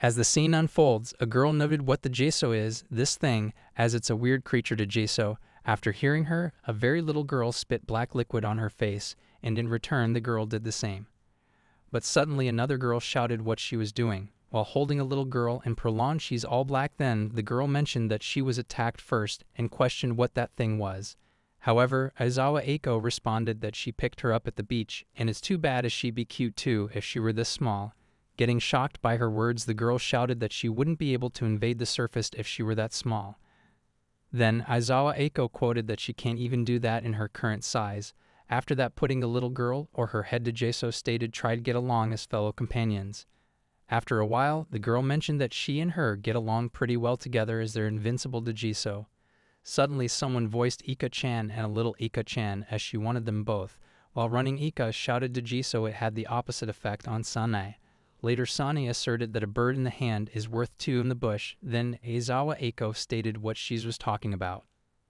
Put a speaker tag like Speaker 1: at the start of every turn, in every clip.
Speaker 1: As the scene unfolds, a girl noted what the Jeso is, this thing, as it's a weird creature to Jeso. After hearing her, a very little girl spit black liquid on her face, and in return the girl did the same. But suddenly another girl shouted what she was doing. While holding a little girl and prolonged she's all black, then the girl mentioned that she was attacked first and questioned what that thing was. However, Aizawa Eiko responded that she picked her up at the beach, and it's too bad as she be cute too if she were this small. Getting shocked by her words, the girl shouted that she wouldn't be able to invade the surface if she were that small. Then Aizawa Eiko quoted that she can't even do that in her current size. After that, putting a little girl or her head to Jeso, stated try to get along as fellow companions. After a while, the girl mentioned that she and her get along pretty well together as they're invincible to Jeso. Suddenly someone voiced Ika-chan and a little Ika-chan as she wanted them both. While running, Ika shouted to Jeso it had the opposite effect on Sanae. Later, Sani asserted that a bird in the hand is worth two in the bush. Then Aizawa Eiko stated what she was talking about.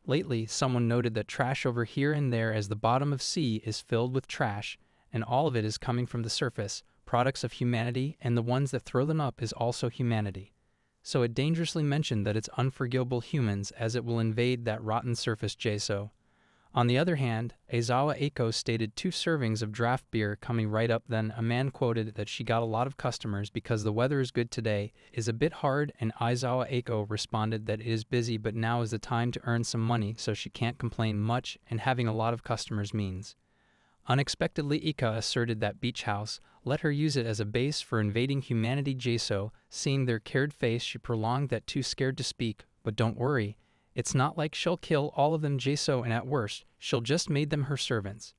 Speaker 1: Lately, someone noted that trash over here and there as the bottom of sea is filled with trash, and all of it is coming from the surface, products of humanity, and the ones that throw them up is also humanity. So it dangerously mentioned that it's unforgivable humans as it will invade that rotten surface Jeso. On the other hand, Aizawa Eiko stated 2 servings of draft beer coming right up. Then a man quoted that she got a lot of customers because the weather is good today, is a bit hard, and Aizawa Eiko responded that it is busy but now is the time to earn some money so she can't complain much, and having a lot of customers means. Unexpectedly, Ika asserted that beach house, let her use it as a base for invading humanity Jeso. Seeing their cared face, she prolonged that too scared to speak, but don't worry. It's not like she'll kill all of them Jeso, and at worst, she'll just made them her servants.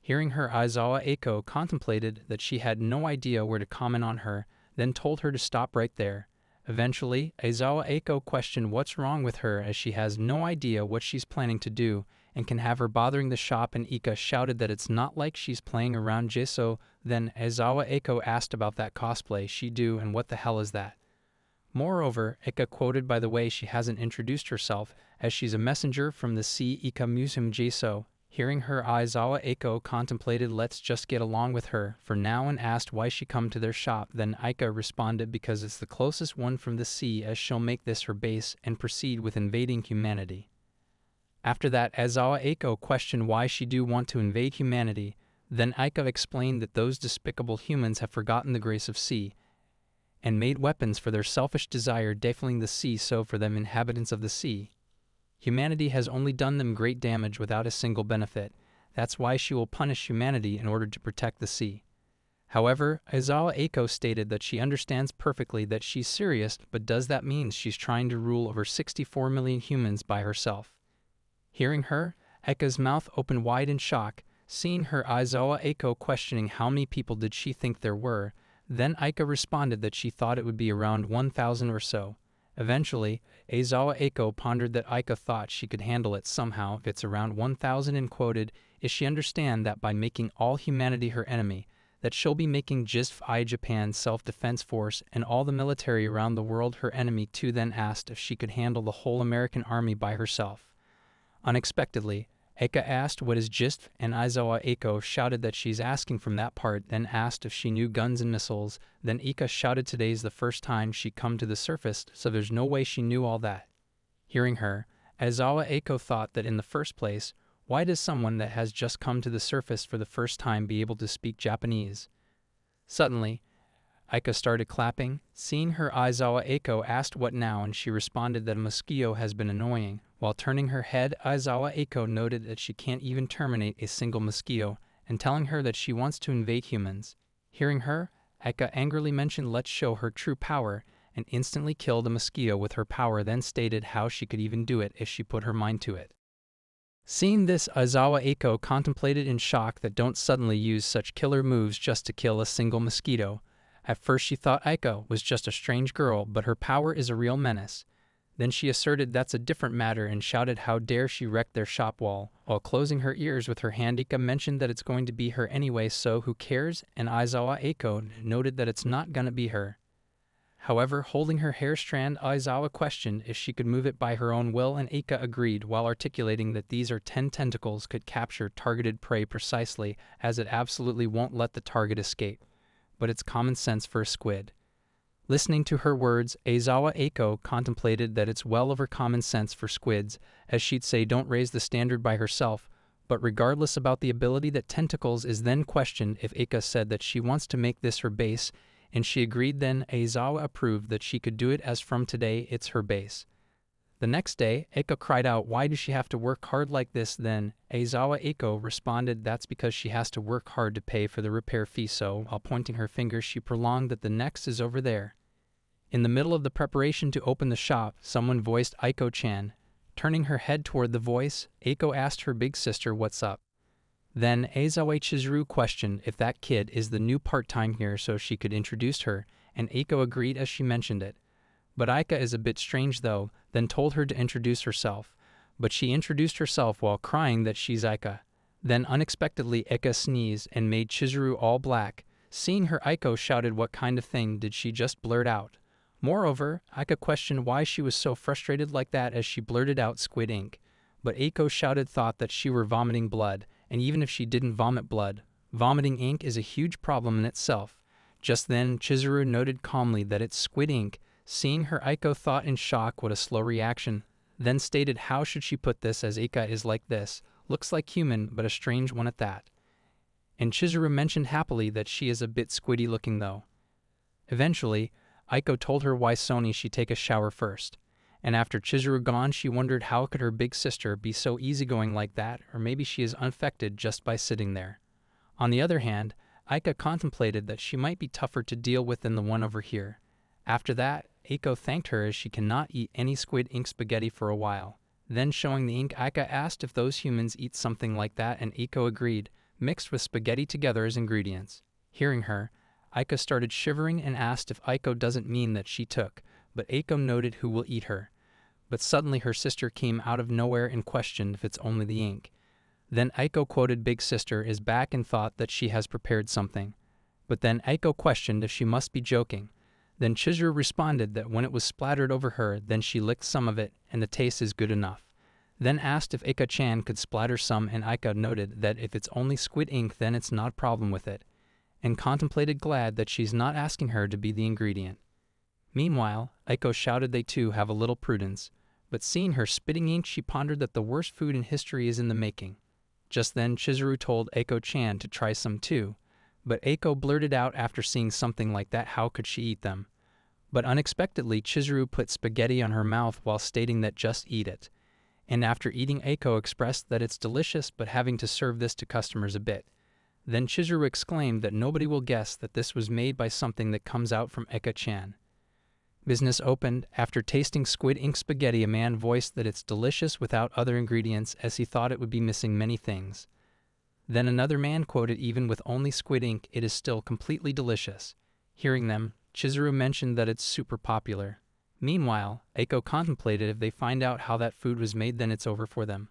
Speaker 1: Hearing her, Aizawa Eiko contemplated that she had no idea where to comment on her, then told her to stop right there. Eventually, Aizawa Eiko questioned what's wrong with her as she has no idea what she's planning to do, and can have her bothering the shop, and Ika shouted that it's not like she's playing around Jeso. Then Aizawa Eiko asked about that cosplay she do and what the hell is that. Moreover, Ika quoted by the way she hasn't introduced herself, as she's a messenger from the sea Ika Museum Jeso. Hearing her, Aizawa Eiko contemplated let's just get along with her for now and asked why she come to their shop. Then Ika responded because it's the closest one from the sea as she'll make this her base and proceed with invading humanity. After that, Aizawa Eiko questioned why she do want to invade humanity. Then Ika explained that those despicable humans have forgotten the grace of sea, and made weapons for their selfish desire, defiling the sea. So for them inhabitants of the sea, humanity has only done them great damage without a single benefit. That's why she will punish humanity in order to protect the sea. However, Aizawa Eiko stated that she understands perfectly that she's serious, but does that mean she's trying to rule over 64 million humans by herself? Hearing her, Ika's mouth opened wide in shock. Seeing her, Aizawa Eiko questioning how many people did she think there were. Then Ika responded that she thought it would be around 1,000 or so. Eventually, Aizawa Eiko pondered that Ika thought she could handle it somehow if it's around 1,000, and quoted, "Is she understand that by making all humanity her enemy, that she'll be making JISF-I Japan's self-defense force and all the military around the world her enemy too?" Then asked if she could handle the whole American army by herself. Unexpectedly, Ika asked what is JISF, and Aizawa Eiko shouted that she's asking from that part, then asked if she knew guns and missiles. Then Ika shouted today's the first time she come to the surface, so there's no way she knew all that. Hearing her, Aizawa Eiko thought that in the first place, why does someone that has just come to the surface for the first time be able to speak Japanese? Suddenly, Ika started clapping. Seeing her, Aizawa Eiko asked what now, and she responded that a mosquito has been annoying. While turning her head, Aizawa Eiko noted that she can't even terminate a single mosquito, and telling her that she wants to invade humans. Hearing her, Ika angrily mentioned let's show her true power, and instantly killed a mosquito with her power, then stated how she could even do it if she put her mind to it. Seeing this, Aizawa Eiko contemplated in shock that don't suddenly use such killer moves just to kill a single mosquito. At first she thought Ika was just a strange girl, but her power is a real menace. Then she asserted that's a different matter and shouted how dare she wreck their shop wall. While closing her ears with her hand, Ika mentioned that it's going to be her anyway, so who cares, and Aizawa Eiko noted that it's not gonna be her. However, holding her hair strand, Aizawa questioned if she could move it by her own will, and Ika agreed while articulating that these 10 tentacles could capture targeted prey precisely, as it absolutely won't let the target escape. But it's common sense for a squid. Listening to her words, Aizawa Eiko contemplated that it's well over common sense for squids, as she'd say don't raise the standard by herself, but regardless about the ability that tentacles is then questioned if Eika said that she wants to make this her base, and she agreed then Aizawa approved that she could do it as from today it's her base. The next day, Eika cried out, why does she have to work hard like this then? Aizawa Eiko responded that's because she has to work hard to pay for the repair fee, so, while pointing her finger, she prolonged that the next is over there. In the middle of the preparation to open the shop, someone voiced Aiko-chan. Turning her head toward the voice, Eiko asked her big sister what's up. Then Aizawa Chizuru questioned if that kid is the new part-time here so she could introduce her, and Eiko agreed as she mentioned it. But Aika is a bit strange though, then told her to introduce herself. But she introduced herself while crying that she's Aika. Then unexpectedly Eika sneezed and made Chizuru all black. Seeing her, Aiko shouted what kind of thing did she just blurt out. Moreover, Aika questioned why she was so frustrated like that as she blurted out squid ink. But Eiko shouted thought that she were vomiting blood, and even if she didn't vomit blood, vomiting ink is a huge problem in itself. Just then Chizuru noted calmly that it's squid ink. Seeing her, Aiko thought in shock what a slow reaction, then stated how should she put this as Eika is like this, looks like human but a strange one at that. And Chizuru mentioned happily that she is a bit squiddy looking though. Eventually, Aiko told her why Sony she take a shower first, and after Chizuru gone she wondered how could her big sister be so easygoing like that, or maybe she is unaffected just by sitting there. On the other hand, Aika contemplated that she might be tougher to deal with than the one over here. After that, Eiko thanked her as she cannot eat any squid ink spaghetti for a while. Then showing the ink, Aika asked if those humans eat something like that and Eiko agreed, mixed with spaghetti together as ingredients. Hearing her, Aika started shivering and asked if Aiko doesn't mean that she took, but Eiko noted who will eat her. But suddenly her sister came out of nowhere and questioned if it's only the ink. Then Aiko quoted Big Sister is back and thought that she has prepared something. But then Aiko questioned if she must be joking. Then Chizuru responded that when it was splattered over her, then she licked some of it, and the taste is good enough. Then asked if Eika-chan could splatter some, and Aika noted that if it's only squid ink then it's not a problem with it, and contemplated glad that she's not asking her to be the ingredient. Meanwhile, Aiko shouted they too have a little prudence, but seeing her spitting ink she pondered that the worst food in history is in the making. Just then Chizuru told Aiko-chan to try some too, but Eiko blurted out after seeing something like that how could she eat them. But unexpectedly Chizuru put spaghetti on her mouth while stating that just eat it. And after eating Eiko expressed that it's delicious but having to serve this to customers a bit. Then Chizuru exclaimed that nobody will guess that this was made by something that comes out from Eika-chan. Business opened. After tasting squid ink spaghetti a man voiced that it's delicious without other ingredients as he thought it would be missing many things. Then another man quoted even with only squid ink it is still completely delicious. Hearing them, Chizuru mentioned that it's super popular. Meanwhile, Eiko contemplated if they find out how that food was made then it's over for them.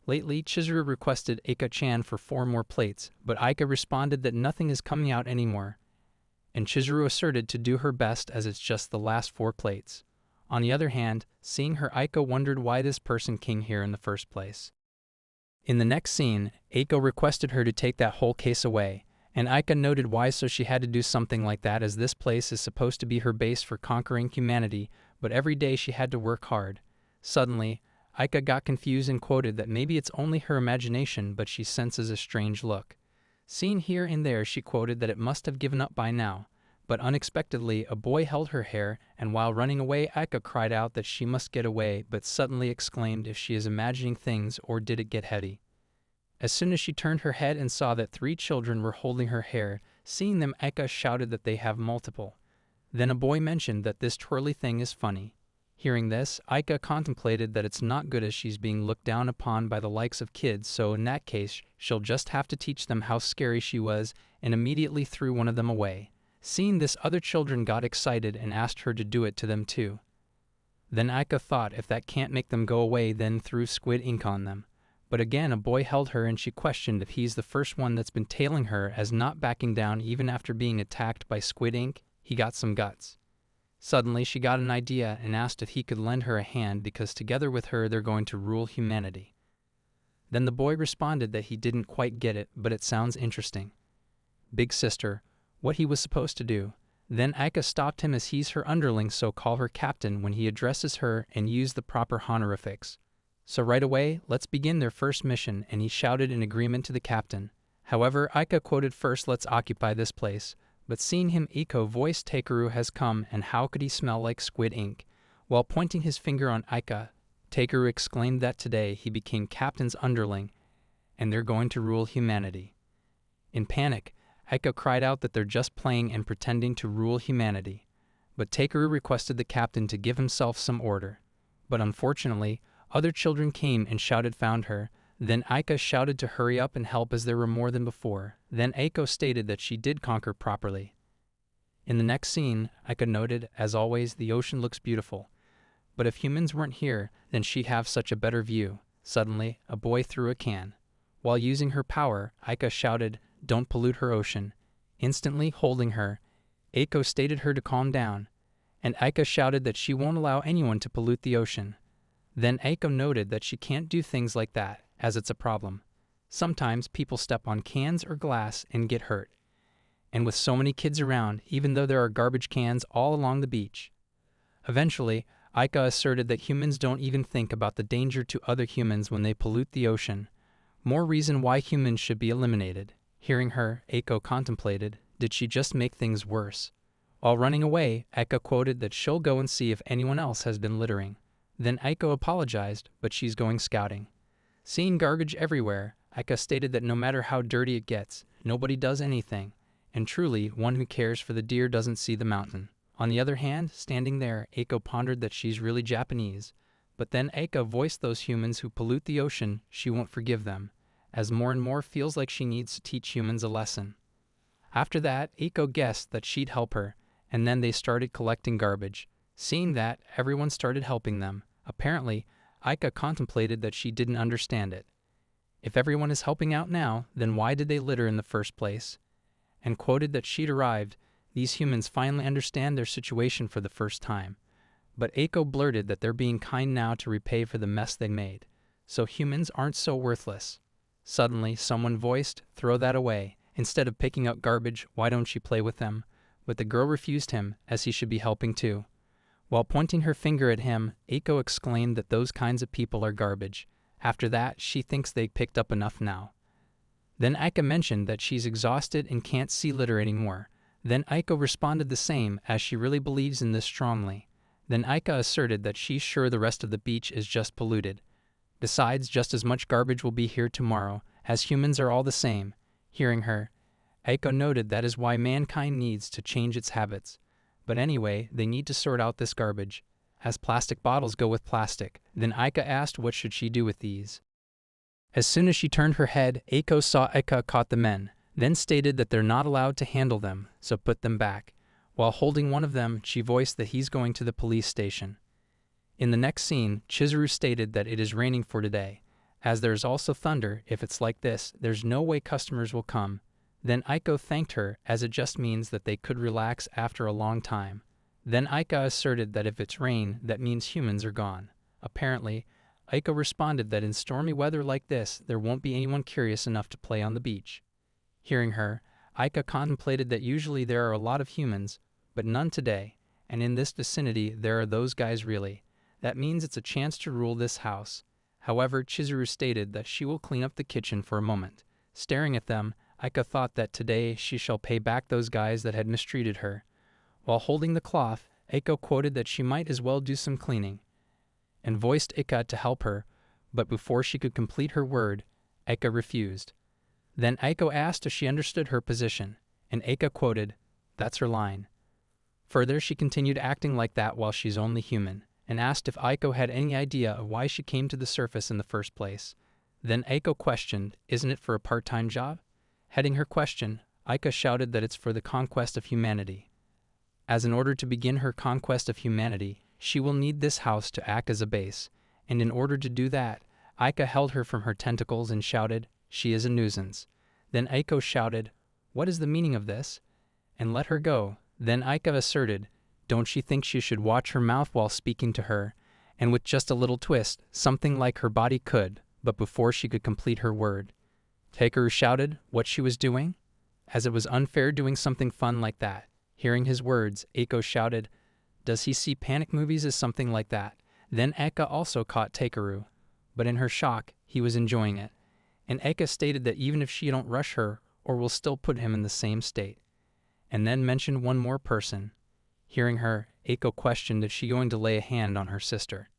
Speaker 1: Lately, Chizuru requested Eika-chan for 4 more plates, but Aika responded that nothing is coming out anymore. And Chizuru asserted to do her best as it's just the last 4 plates. On the other hand, seeing her, Aika wondered why this person came here in the first place. In the next scene, Eiko requested her to take that whole case away, and Aika noted why so she had to do something like that as this place is supposed to be her base for conquering humanity, but every day she had to work hard. Suddenly, Aika got confused and quoted that maybe it's only her imagination but she senses a strange look. Seen here and there she quoted that it must have given up by now, but unexpectedly a boy held her hair and while running away Aika cried out that she must get away but suddenly exclaimed if she is imagining things or did it get heady. As soon as she turned her head and saw that 3 children were holding her hair, seeing them Aika shouted that they have multiple. Then a boy mentioned that this twirly thing is funny. Hearing this, Aika contemplated that it's not good as she's being looked down upon by the likes of kids, so in that case she'll just have to teach them how scary she was and immediately threw one of them away. Seeing this other children got excited and asked her to do it to them too. Then Aika thought if that can't make them go away then threw squid ink on them. But again a boy held her and she questioned if he's the first one that's been tailing her as not backing down even after being attacked by squid ink, he got some guts. Suddenly she got an idea and asked if he could lend her a hand because together with her they're going to rule humanity. Then the boy responded that he didn't quite get it but it sounds interesting. Big Sister, what he was supposed to do. Then Aika stopped him as he's her underling, so call her captain when he addresses her and use the proper honorifics. So right away, let's begin their first mission, and he shouted in agreement to the captain. However, Aika quoted first, let's occupy this place. But seeing him, Iko voiced Takeru has come, and how could he smell like squid ink? While pointing his finger on Aika, Takeru exclaimed that today he became captain's underling, and they're going to rule humanity. In panic, Aika cried out that they're just playing and pretending to rule humanity. But Takeru requested the captain to give himself some order. But unfortunately, other children came and shouted found her. Then Aika shouted to hurry up and help as there were more than before. Then Aiko stated that she did conquer properly. In the next scene, Aika noted, as always, the ocean looks beautiful. But if humans weren't here, then she'd have such a better view. Suddenly, a boy threw a can. While using her power, Aika shouted, don't pollute her ocean. Instantly holding her, Aiko stated her to calm down, and Aika shouted that she won't allow anyone to pollute the ocean. Then Aiko noted that she can't do things like that, as it's a problem. Sometimes people step on cans or glass and get hurt. And with so many kids around, even though there are garbage cans all along the beach. Eventually, Aika asserted that humans don't even think about the danger to other humans when they pollute the ocean. More reason why humans should be eliminated. Hearing her, Aiko contemplated, did she just make things worse? While running away, Aika quoted that she'll go and see if anyone else has been littering. Then Aiko apologized, but she's going scouting. Seeing garbage everywhere, Aika stated that no matter how dirty it gets, nobody does anything, and truly, one who cares for the deer doesn't see the mountain. On the other hand, standing there, Aiko pondered that she's really Japanese. But then Aika voiced those humans who pollute the ocean, she won't forgive them, as more and more feels like she needs to teach humans a lesson. After that, Aiko guessed that she'd help her, and then they started collecting garbage. Seeing that, everyone started helping them. Apparently, Aika contemplated that she didn't understand it. If everyone is helping out now, then why did they litter in the first place? And quoted that she'd arrived, these humans finally understand their situation for the first time. But Aiko blurted that they're being kind now to repay for the mess they made. So humans aren't so worthless. Suddenly, someone voiced, throw that away. Instead of picking up garbage, why don't you play with them? But the girl refused him, as he should be helping too. While pointing her finger at him, Aiko exclaimed that those kinds of people are garbage. After that, she thinks they picked up enough now. Then Aika mentioned that she's exhausted and can't see litter anymore. Then Aiko responded the same, as she really believes in this strongly. Then Aika asserted that she's sure the rest of the beach is just polluted. Besides, just as much garbage will be here tomorrow, as humans are all the same. Hearing her, Aiko noted that is why mankind needs to change its habits. But anyway, they need to sort out this garbage, as plastic bottles go with plastic. Then Aika asked what should she do with these. As soon as she turned her head, Aiko saw Aika caught the men, then stated that they're not allowed to handle them, so put them back. While holding one of them, she voiced that he's going to the police station. In the next scene, Chizuru stated that it is raining for today. As there is also thunder, if it's like this, there's no way customers will come. Then Aiko thanked her, as it just means that they could relax after a long time. Then Aika asserted that if it's rain, that means humans are gone. Apparently, Aiko responded that in stormy weather like this, there won't be anyone curious enough to play on the beach. Hearing her, Aika contemplated that usually there are a lot of humans, but none today, and in this vicinity there are those guys really. That means it's a chance to rule this house. However, Chizuru stated that she will clean up the kitchen for a moment. Staring at them, Aika thought that today she shall pay back those guys that had mistreated her. While holding the cloth, Aiko quoted that she might as well do some cleaning, and voiced Aika to help her, but before she could complete her word, Aika refused. Then Aiko asked if she understood her position, and Aika quoted, that's her line. Further, she continued acting like that while she's only human, and asked if Aiko had any idea of why she came to the surface in the first place. Then Aiko questioned, isn't it for a part-time job? Heading her question, Aika shouted that it's for the conquest of humanity. As in order to begin her conquest of humanity, she will need this house to act as a base, and in order to do that, Aika held her from her tentacles and shouted, she is a nuisance. Then Aiko shouted, what is the meaning of this? And let her go. Then Aika asserted, don't she think she should watch her mouth while speaking to her? And with just a little twist, something like her body could, but before she could complete her word. Takeru shouted what she was doing, as it was unfair doing something fun like that. Hearing his words, Eiko shouted, "Does he see panic movies as something like that?" Then Eka also caught Takeru, but in her shock, he was enjoying it. And Eka stated that even if she don't rush her, or will still put him in the same state. And then mentioned one more person. Hearing her, Eiko questioned if she going to lay a hand on her sister.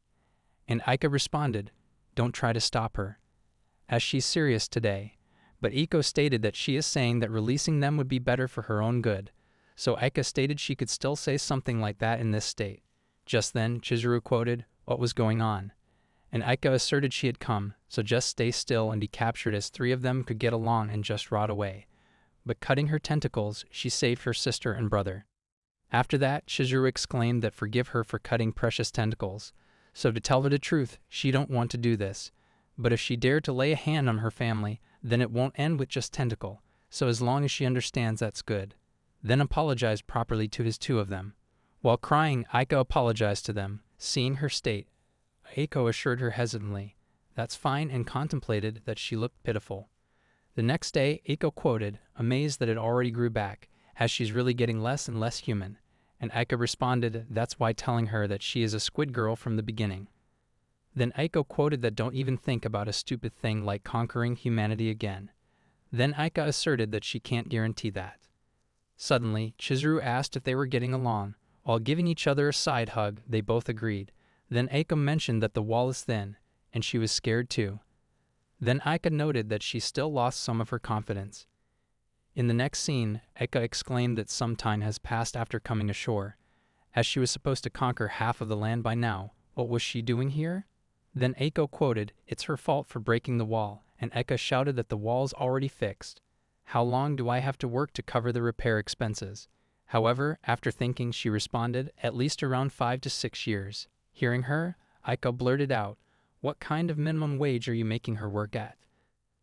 Speaker 1: And Aika responded, "Don't try to stop her, as she's serious today." But Eiko stated that she is saying that releasing them would be better for her own good. So Aika stated she could still say something like that in this state. Just then, Chizuru quoted, "What was going on?" And Aika asserted she had come, so just stay still and be captured as 3 of them could get along and just rot away. But cutting her tentacles, she saved her sister and brother. After that, Chizuru exclaimed that forgive her for cutting precious tentacles. So to tell her the truth, she don't want to do this. But if she dared to lay a hand on her family, then it won't end with just tentacle, so as long as she understands that's good. Then apologized properly to his 2 of them. While crying, Aika apologized to them. Seeing her state, Eiko assured her hesitantly, "That's fine," and contemplated that she looked pitiful. The next day, Eiko quoted, amazed that it already grew back, as she's really getting less and less human. And Aika responded, that's why telling her that she is a squid girl from the beginning. Then Eiko quoted that don't even think about a stupid thing like conquering humanity again. Then Aika asserted that she can't guarantee that. Suddenly, Chizuru asked if they were getting along. While giving each other a side hug, they both agreed. Then Aika mentioned that the wall is thin, and she was scared too. Then Aika noted that she still lost some of her confidence. In the next scene, Aika exclaimed that some time has passed after coming ashore. As she was supposed to conquer half of the land by now, what was she doing here? Then Eiko quoted, "It's her fault for breaking the wall," and Aika shouted that the wall's already fixed. "How long do I have to work to cover the repair expenses?" However, after thinking, she responded, "At least around 5 to 6 years. Hearing her, Aika blurted out, "What kind of minimum wage are you making her work at?"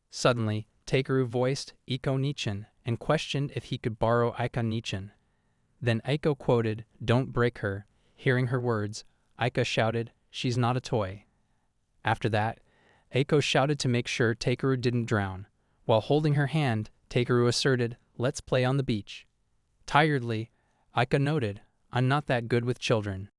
Speaker 1: Suddenly, Takeru voiced Eiko Nichin and questioned if he could borrow Aika Nichin. Then Eiko quoted, "Don't break her." Hearing her words, Aika shouted, "She's not a toy." After that, Eiko shouted to make sure Takeru didn't drown. While holding her hand, Takeru asserted, "Let's play on the beach." Tiredly, Aika noted, "I'm not that good with children."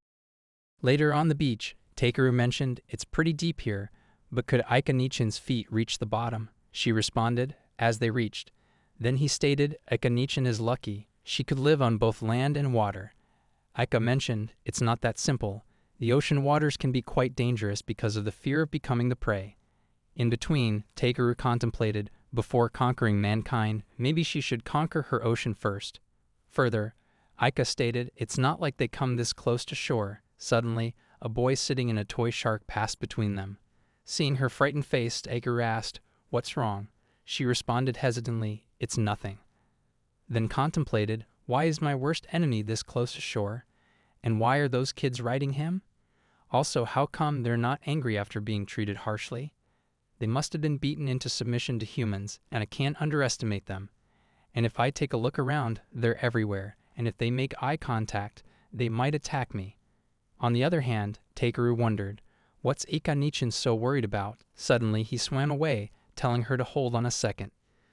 Speaker 1: Later on the beach, Takeru mentioned, "It's pretty deep here, but could Aika Nichin's feet reach the bottom?" She responded, "As they reached." Then he stated, "Aika Nichin is lucky. She could live on both land and water." Aika mentioned, "It's not that simple. The ocean waters can be quite dangerous because of the fear of becoming the prey." In between, Takeru contemplated, before conquering mankind, maybe she should conquer her ocean first. Further, Aika stated, "It's not like they come this close to shore." Suddenly, a boy sitting in a toy shark passed between them. Seeing her frightened face, Takeru asked, "What's wrong?" She responded hesitantly, "It's nothing." Then contemplated, "Why is my worst enemy this close to shore? And why are those kids riding him? Also, how come they're not angry after being treated harshly? They must have been beaten into submission to humans, and I can't underestimate them. And if I take a look around, they're everywhere, and if they make eye contact, they might attack me." On the other hand, Takeru wondered, what's Aika Nichin so worried about? Suddenly, he swam away, telling her to hold on a second.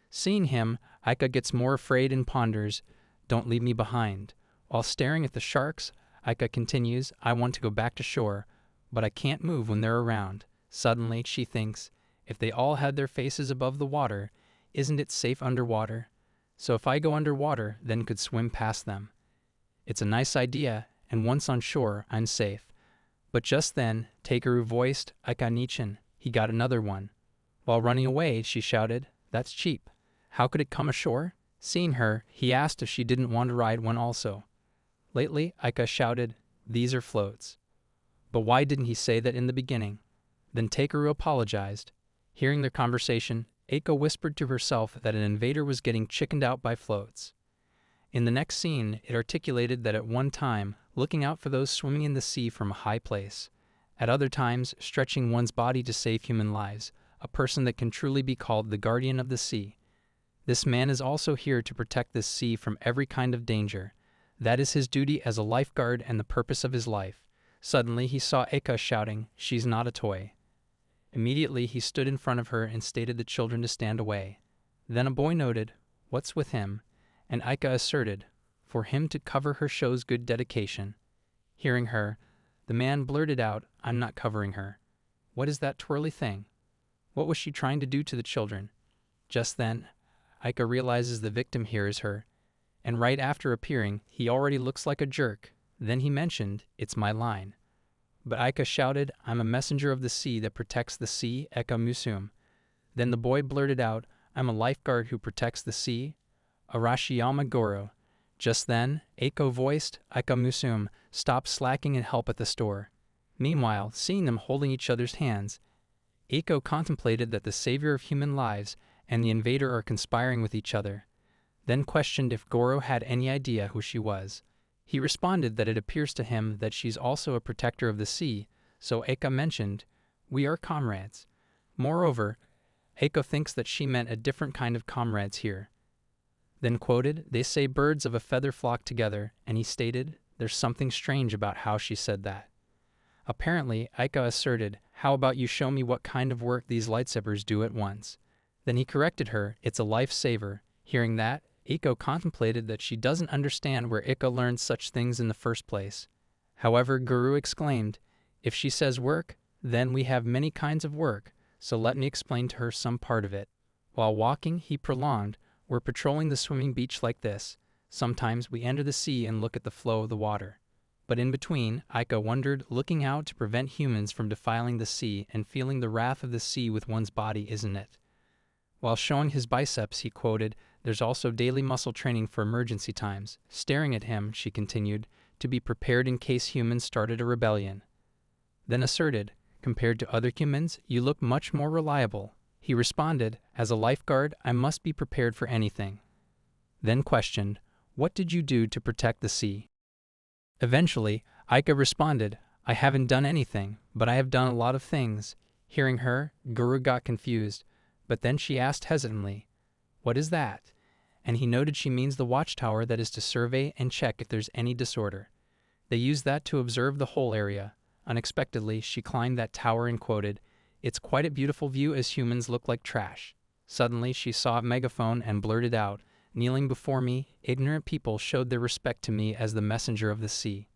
Speaker 1: Seeing him, Aika gets more afraid and ponders, "Don't leave me behind." While staring at the sharks, Aika continues, "I want to go back to shore, but I can't move when they're around." Suddenly, she thinks, if they all had their faces above the water, isn't it safe underwater? So if I go underwater, then could swim past them. It's a nice idea, and once on shore, I'm safe. But just then, Takeru voiced Aika Nichin. He got another one. While running away, she shouted, "That's cheap. How could it come ashore?" Seeing her, he asked if she didn't want to ride one also. Lately, Aika shouted, "These are floats." But why didn't he say that in the beginning? Then Takeru apologized. Hearing their conversation, Eiko whispered to herself that an invader was getting chickened out by floats. In the next scene, it articulated that at one time, looking out for those swimming in the sea from a high place. At other times, stretching one's body to save human lives, a person that can truly be called the guardian of the sea. This man is also here to protect this sea from every kind of danger. That is his duty as a lifeguard and the purpose of his life. Suddenly, he saw Eika shouting, "She's not a toy." Immediately, he stood in front of her and stated the children to stand away. Then a boy noted, "What's with him?" And Aika asserted, for him to cover her shows good dedication. Hearing her, the man blurted out, I'm not covering her. What is that twirly thing? What was she trying to do to the children? Just then, Aika realizes the victim here is her, and right after appearing, he already looks like a jerk. Then he mentioned, it's my line. But Aika shouted, I'm a messenger of the sea that protects the sea, Eka Musum. Then the boy blurted out, I'm a lifeguard who protects the sea, Arashiyama Goro. Just then, Eiko voiced, Aika Musum, stop slacking and help at the store. Meanwhile, seeing them holding each other's hands, Eiko contemplated that the savior of human lives and the invader are conspiring with each other, then questioned if Goro had any idea who she was. He responded that it appears to him that she's also a protector of the sea, so Eika mentioned, we are comrades. Moreover, Eiko thinks that she meant a different kind of comrades here. Then quoted, they say birds of a feather flock together, and he stated, there's something strange about how she said that. Apparently, Aika asserted, how about you show me what kind of work these lightsabers do at once? Then he corrected her, it's a lifesaver. Hearing that, Eiko contemplated that she doesn't understand where Ika learned such things in the first place. However, Guru exclaimed, if she says work, then we have many kinds of work, so let me explain to her some part of it. While walking, he prolonged, we're patrolling the swimming beach like this. Sometimes we enter the sea and look at the flow of the water. But in between, Aika wondered, looking out to prevent humans from defiling the sea and feeling the wrath of the sea with one's body, isn't it? While showing his biceps, he quoted, there's also daily muscle training for emergency times. Staring at him, she continued, to be prepared in case humans started a rebellion. Then asserted, compared to other humans, you look much more reliable. He responded, as a lifeguard, I must be prepared for anything. Then questioned, what did you do to protect the sea? Eventually, Aika responded, I haven't done anything, but I have done a lot of things. Hearing her, Guru got confused, but then she asked hesitantly, what is that? And he noted she means the watchtower that is to survey and check if there's any disorder. They use that to observe the whole area. Unexpectedly, she climbed that tower and quoted, it's quite a beautiful view as humans look like trash. Suddenly, she saw a megaphone and blurted out, kneeling before me, ignorant people showed their respect to me as the messenger of the sea.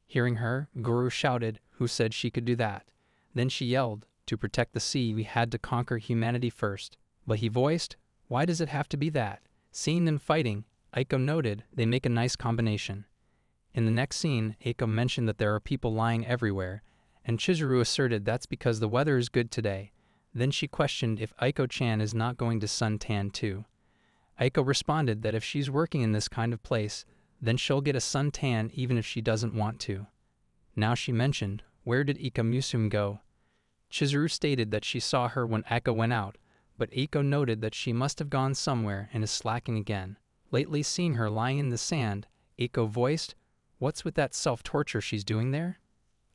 Speaker 1: Hearing her, Guru shouted, who said she could do that? Then she yelled, to protect the sea we had to conquer humanity first. But he voiced, why does it have to be that? Seeing them fighting, Aiko noted, they make a nice combination. In the next scene, Aiko mentioned that there are people lying everywhere, and Chizuru asserted that's because the weather is good today. Then she questioned if Aiko-chan is not going to suntan too. Aiko responded that if she's working in this kind of place, then she'll get a suntan even if she doesn't want to. Now she mentioned, where did Ika Musum go? Chizuru stated that she saw her when Aiko went out, but Aiko noted that she must have gone somewhere and is slacking again. Lately seeing her lying in the sand, Aiko voiced, what's with that self-torture she's doing there?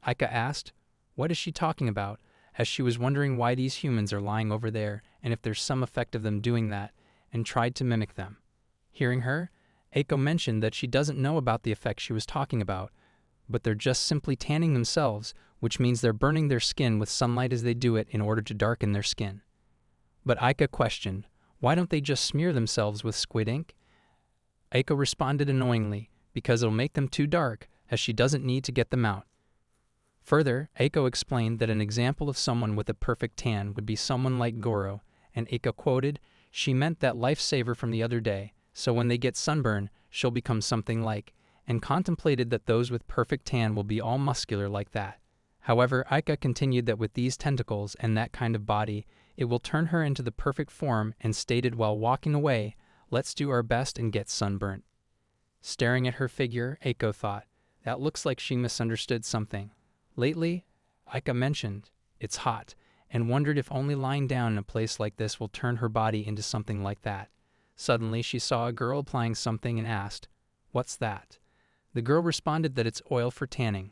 Speaker 1: Aika asked, what is she talking about, as she was wondering why these humans are lying over there and if there's some effect of them doing that, and tried to mimic them. Hearing her, Aiko mentioned that she doesn't know about the effect she was talking about, but they're just simply tanning themselves, which means they're burning their skin with sunlight as they do it in order to darken their skin. But Aika questioned, why don't they just smear themselves with squid ink? Aiko responded annoyingly, because it'll make them too dark, as she doesn't need to get them out. Further, Aiko explained that an example of someone with a perfect tan would be someone like Goro, and Aiko quoted, she meant that lifesaver from the other day, so when they get sunburn, she'll become something like, and contemplated that those with perfect tan will be all muscular like that. However, Aika continued that with these tentacles and that kind of body, it will turn her into the perfect form and stated while walking away, let's do our best and get sunburnt. Staring at her figure, Aiko thought, that looks like she misunderstood something. Lately, Aika mentioned, it's hot, and wondered if only lying down in a place like this will turn her body into something like that. Suddenly, she saw a girl applying something and asked, what's that? The girl responded that it's oil for tanning.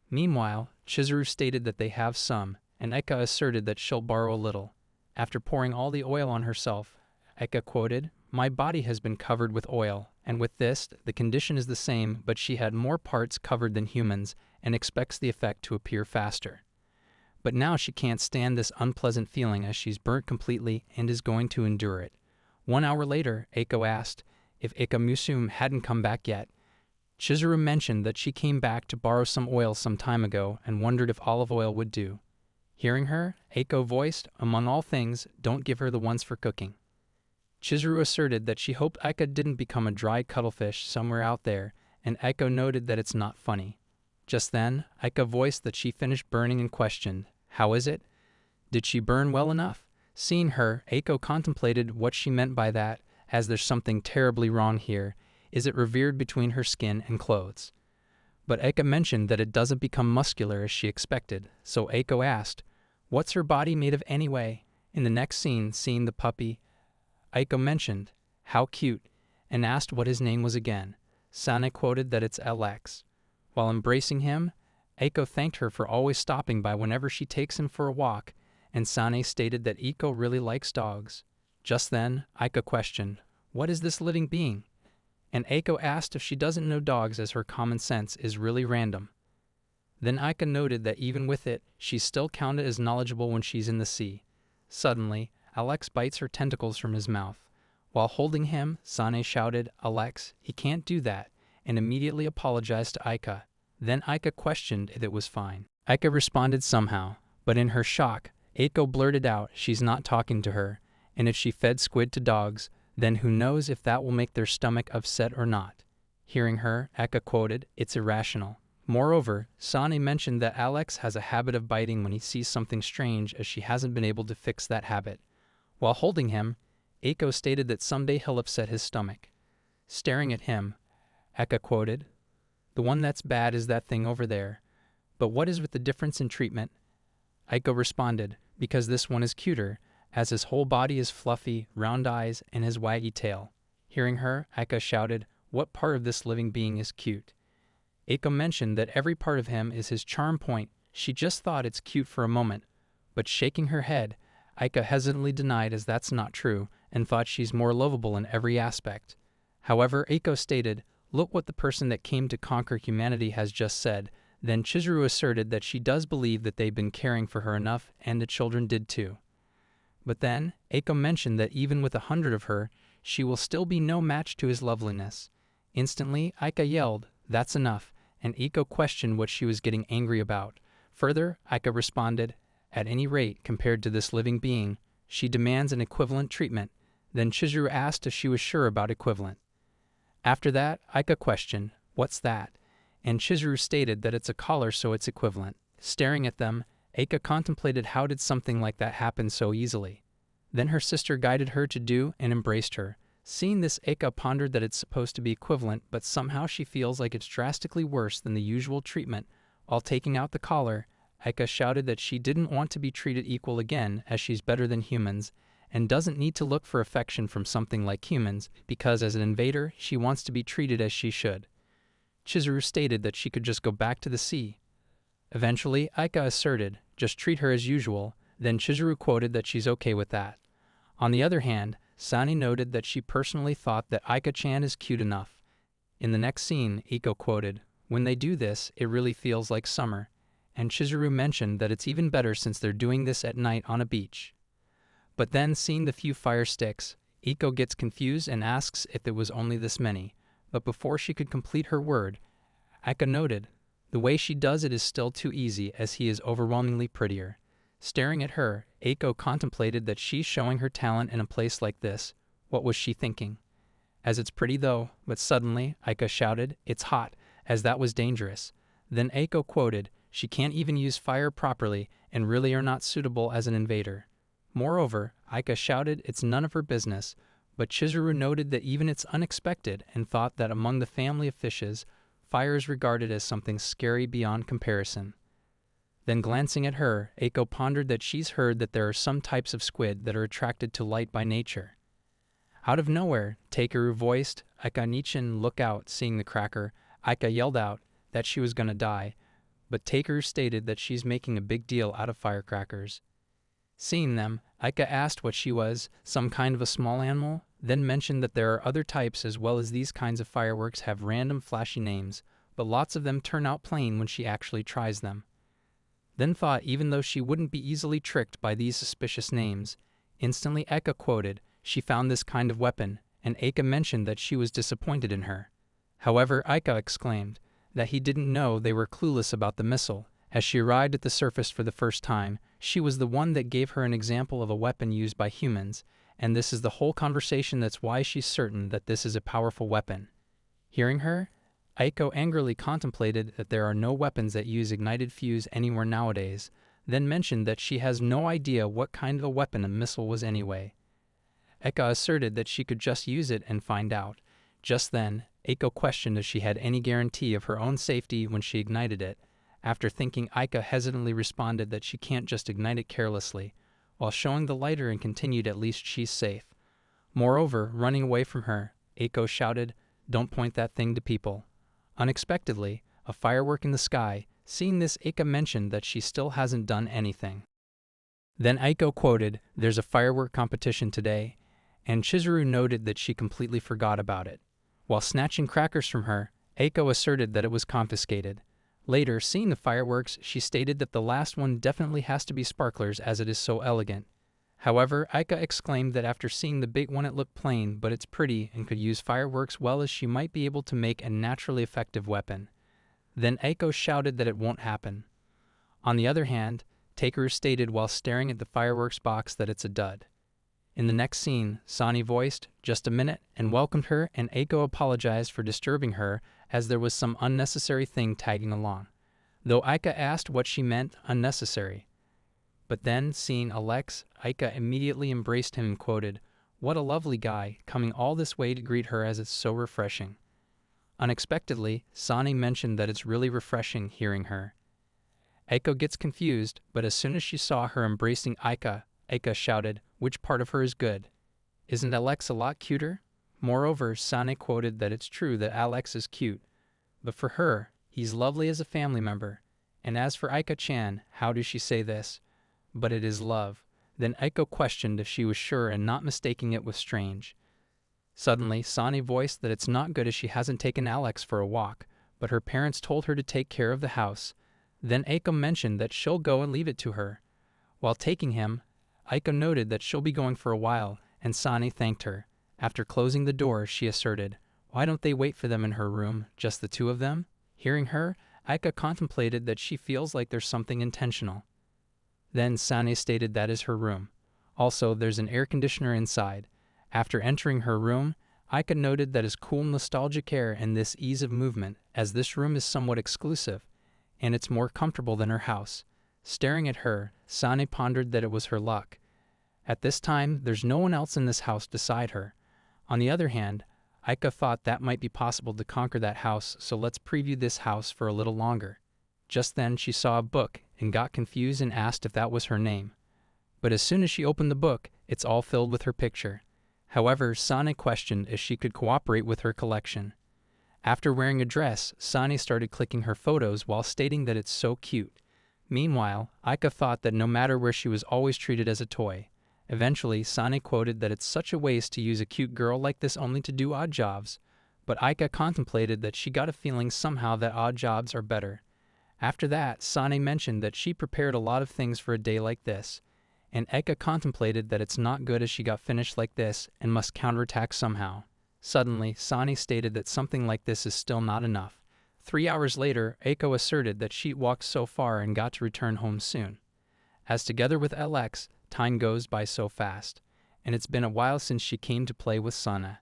Speaker 1: Meanwhile, Chizuru stated that they have some, and Aika asserted that she'll borrow a little. After pouring all the oil on herself, Aika quoted, my body has been covered with oil, and with this, the condition is the same, but she had more parts covered than humans and expects the effect to appear faster. But now she can't stand this unpleasant feeling as she's burnt completely and is going to endure it. 1 hour later, Aiko asked if Ika Musum hadn't come back yet, Chizuru mentioned that she came back to borrow some oil some time ago and wondered if olive oil would do. Hearing her, Eiko voiced, among all things, don't give her the ones for cooking. Chizuru asserted that she hoped Aika didn't become a dry cuttlefish somewhere out there, and Eiko noted that it's not funny. Just then, Aika voiced that she finished burning and questioned, how is it? Did she burn well enough? Seeing her, Eiko contemplated what she meant by that, as there's something terribly wrong here. Is it revered between her skin and clothes? But Eika mentioned that it doesn't become muscular as she expected, so Eiko asked, what's her body made of anyway? In the next scene, seeing the puppy, Eiko mentioned, how cute, and asked what his name was again. Sane quoted that it's LX. While embracing him, Eiko thanked her for always stopping by whenever she takes him for a walk, and Sane stated that Eiko really likes dogs. Just then, Eiko questioned, what is this living being? And Eiko asked if she doesn't know dogs as her common sense is really random. Then Eika noted that even with it, she's still counted as knowledgeable when she's in the sea. Suddenly, Alex bites her tentacles from his mouth. While holding him, Sane shouted, Alex, he can't do that, and immediately apologized to Eika. Then Eika questioned if it was fine. Eika responded somehow, but in her shock, Eiko blurted out she's not talking to her, and if she fed squid to dogs, then who knows if that will make their stomach upset or not. Hearing her, Eika quoted, it's irrational. Moreover, Sane mentioned that Alex has a habit of biting when he sees something strange as she hasn't been able to fix that habit. While holding him, Eiko stated that someday he'll upset his stomach. Staring at him, Eika quoted, the one that's bad is that thing over there. But what is with the difference in treatment? Eiko responded, because this one is cuter, as his whole body is fluffy, round eyes, and his waggy tail. Hearing her, Eika shouted, what part of this living being is cute? Eiko mentioned that every part of him is his charm point. She just thought it's cute for a moment, but shaking her head, Eika hesitantly denied as that's not true and thought she's more lovable in every aspect. However, Eiko stated, look what the person that came to conquer humanity has just said. Then Chizuru asserted that she does believe that they've been caring for her enough and the children did too. But then, Eiko mentioned that even with 100 of her, she will still be no match to his loveliness. Instantly, Eika yelled, that's enough, and Eiko questioned what she was getting angry about. Further, Eika responded, at any rate, compared to this living being, she demands an equivalent treatment. Then Chizuru asked if she was sure about equivalent. After that, Eika questioned, what's that? And Chizuru stated that it's a collar so it's equivalent. Staring at them, Eika contemplated how did something like that happen so easily. Then her sister guided her to do and embraced her. Seeing this, Eika pondered that it's supposed to be equivalent, but somehow she feels like it's drastically worse than the usual treatment. While taking out the collar, Eika shouted that she didn't want to be treated equal again as she's better than humans and doesn't need to look for affection from something like humans because as an invader, she wants to be treated as she should. Chizuru stated that she could just go back to the sea. Eventually, Eika asserted, just treat her as usual, then Chizuru quoted that she's okay with that. On the other hand, Sane noted that she personally thought that Eika-chan is cute enough. In the next scene, Eiko quoted, when they do this, it really feels like summer, and Chizuru mentioned that it's even better since they're doing this at night on a beach. But then, seeing the few fire sticks, Eiko gets confused and asks if it was only this many, but before she could complete her word, Eika noted, the way she does it is still too easy as he is overwhelmingly prettier. Staring at her, Eiko contemplated that she's showing her talent in a place like this. What was she thinking? As it's pretty though, but suddenly, Eika shouted, it's hot, as that was dangerous. Then Eiko quoted, she can't even use fire properly and really are not suitable as an invader. Moreover, Eika shouted it's none of her business, but Chizuru noted that even it's unexpected and thought that among the family of fishes, fire is regarded as something scary beyond comparison. Then glancing at her, Eiko pondered that she's heard that there are some types of squid that are attracted to light by nature. Out of nowhere, Takeru voiced, Eika Nichin, look out, seeing the cracker. Eika yelled out that she was gonna die, but Takeru stated that she's making a big deal out of firecrackers. Seeing them, Eika asked what she was, some kind of a small animal, then mentioned that there are other types as well as these kinds of fireworks have random flashy names, but lots of them turn out plain when she actually tries them. Then thought even though she wouldn't be easily tricked by these suspicious names. Instantly Eika quoted, she found this kind of weapon, and Eika mentioned that she was disappointed in her. However, Aika exclaimed that he didn't know they were clueless about the missile. As she arrived at the surface for the first time, she was the one that gave her an example of a weapon used by humans, and this is the whole conversation. That's why she's certain that this is a powerful weapon. Hearing her, Aiko angrily contemplated that there are no weapons that use ignited fuse anywhere nowadays, then mentioned that she has no idea what kind of a weapon a missile was anyway. Eka asserted that she could just use it and find out. Just then, Aiko questioned if she had any guarantee of her own safety when she ignited it. After thinking, Aika hesitantly responded that she can't just ignite it carelessly, while showing the lighter and continued, at least she's safe. Moreover, running away from her, Aiko shouted, "Don't point that thing to people." Unexpectedly, a firework in the sky. Seeing this, Aika mentioned that she still hasn't done anything. Then Aiko quoted, "There's a firework competition today," and Chizuru noted that she completely forgot about it. While snatching crackers from her, Aiko asserted that it was confiscated. Later, seeing the fireworks, she stated that the last one definitely has to be sparklers as it is so elegant. However, Aika exclaimed that after seeing the big one it looked plain, but it's pretty and could use fireworks well, as she might be able to make a naturally effective weapon. Then Aiko shouted that it won't happen. On the other hand, Takeru stated while staring at the fireworks box that it's a dud. In the next scene, Sani voiced, "Just a minute," and welcomed her, and Aiko apologized for disturbing her as there was some unnecessary thing tagging along. Though Aika asked what she meant unnecessary. But then, seeing Alex, Aika immediately embraced him and quoted, "What a lovely guy, coming all this way to greet her, as it's so refreshing." Unexpectedly, Sani mentioned that it's really refreshing hearing her. Aiko gets confused, but as soon as she saw her embracing Aika, Aika shouted, "Which part of her is good? Isn't Alex a lot cuter?" Moreover, Sani quoted that it's true that Alex is cute, but for her, he's lovely as a family member. And as for Aika-chan, how does she say this? But it is love. Then Aiko questioned if she was sure and not mistaking it with strange. Suddenly, Sani voiced that it's not good as she hasn't taken Alex for a walk, but her parents told her to take care of the house. Then Aiko mentioned that she'll go and leave it to her. While taking him, Aiko noted that she'll be going for a while, and Sani thanked her. After closing the door, she asserted, "Why don't they wait for them in her room, just the two of them?" Hearing her, Aika contemplated that she feels like there's something intentional. Then Sani stated that is her room. Also, there's an air conditioner inside. After entering her room, Aika noted that is cool nostalgic air and this ease of movement, as this room is somewhat exclusive, and it's more comfortable than her house. Staring at her, Sani pondered that it was her luck. At this time, there's no one else in this house beside her. On the other hand, Aika thought that might be possible to conquer that house, so let's preview this house for a little longer. Just then, she saw a book and got confused and asked if that was her name. But as soon as she opened the book, it's all filled with her picture. However, Sani questioned if she could cooperate with her collection. After wearing a dress, Sani started clicking her photos while stating that it's so cute. Meanwhile, Aika thought that no matter where she was always treated as a toy. Eventually, Sani quoted that it's such a waste to use a cute girl like this only to do odd jobs, but Aika contemplated that she got a feeling somehow that odd jobs are better. After that, Sani mentioned that she prepared a lot of things for a day like this, and Aika contemplated that it's not good as she got finished like this and must counterattack somehow. Suddenly, Sani stated that something like this is still not enough. 3 hours later, Aiko asserted that she'd walked so far and got to return home soon. As together with LX, time goes by so fast, and it's been a while since she came to play with Sana.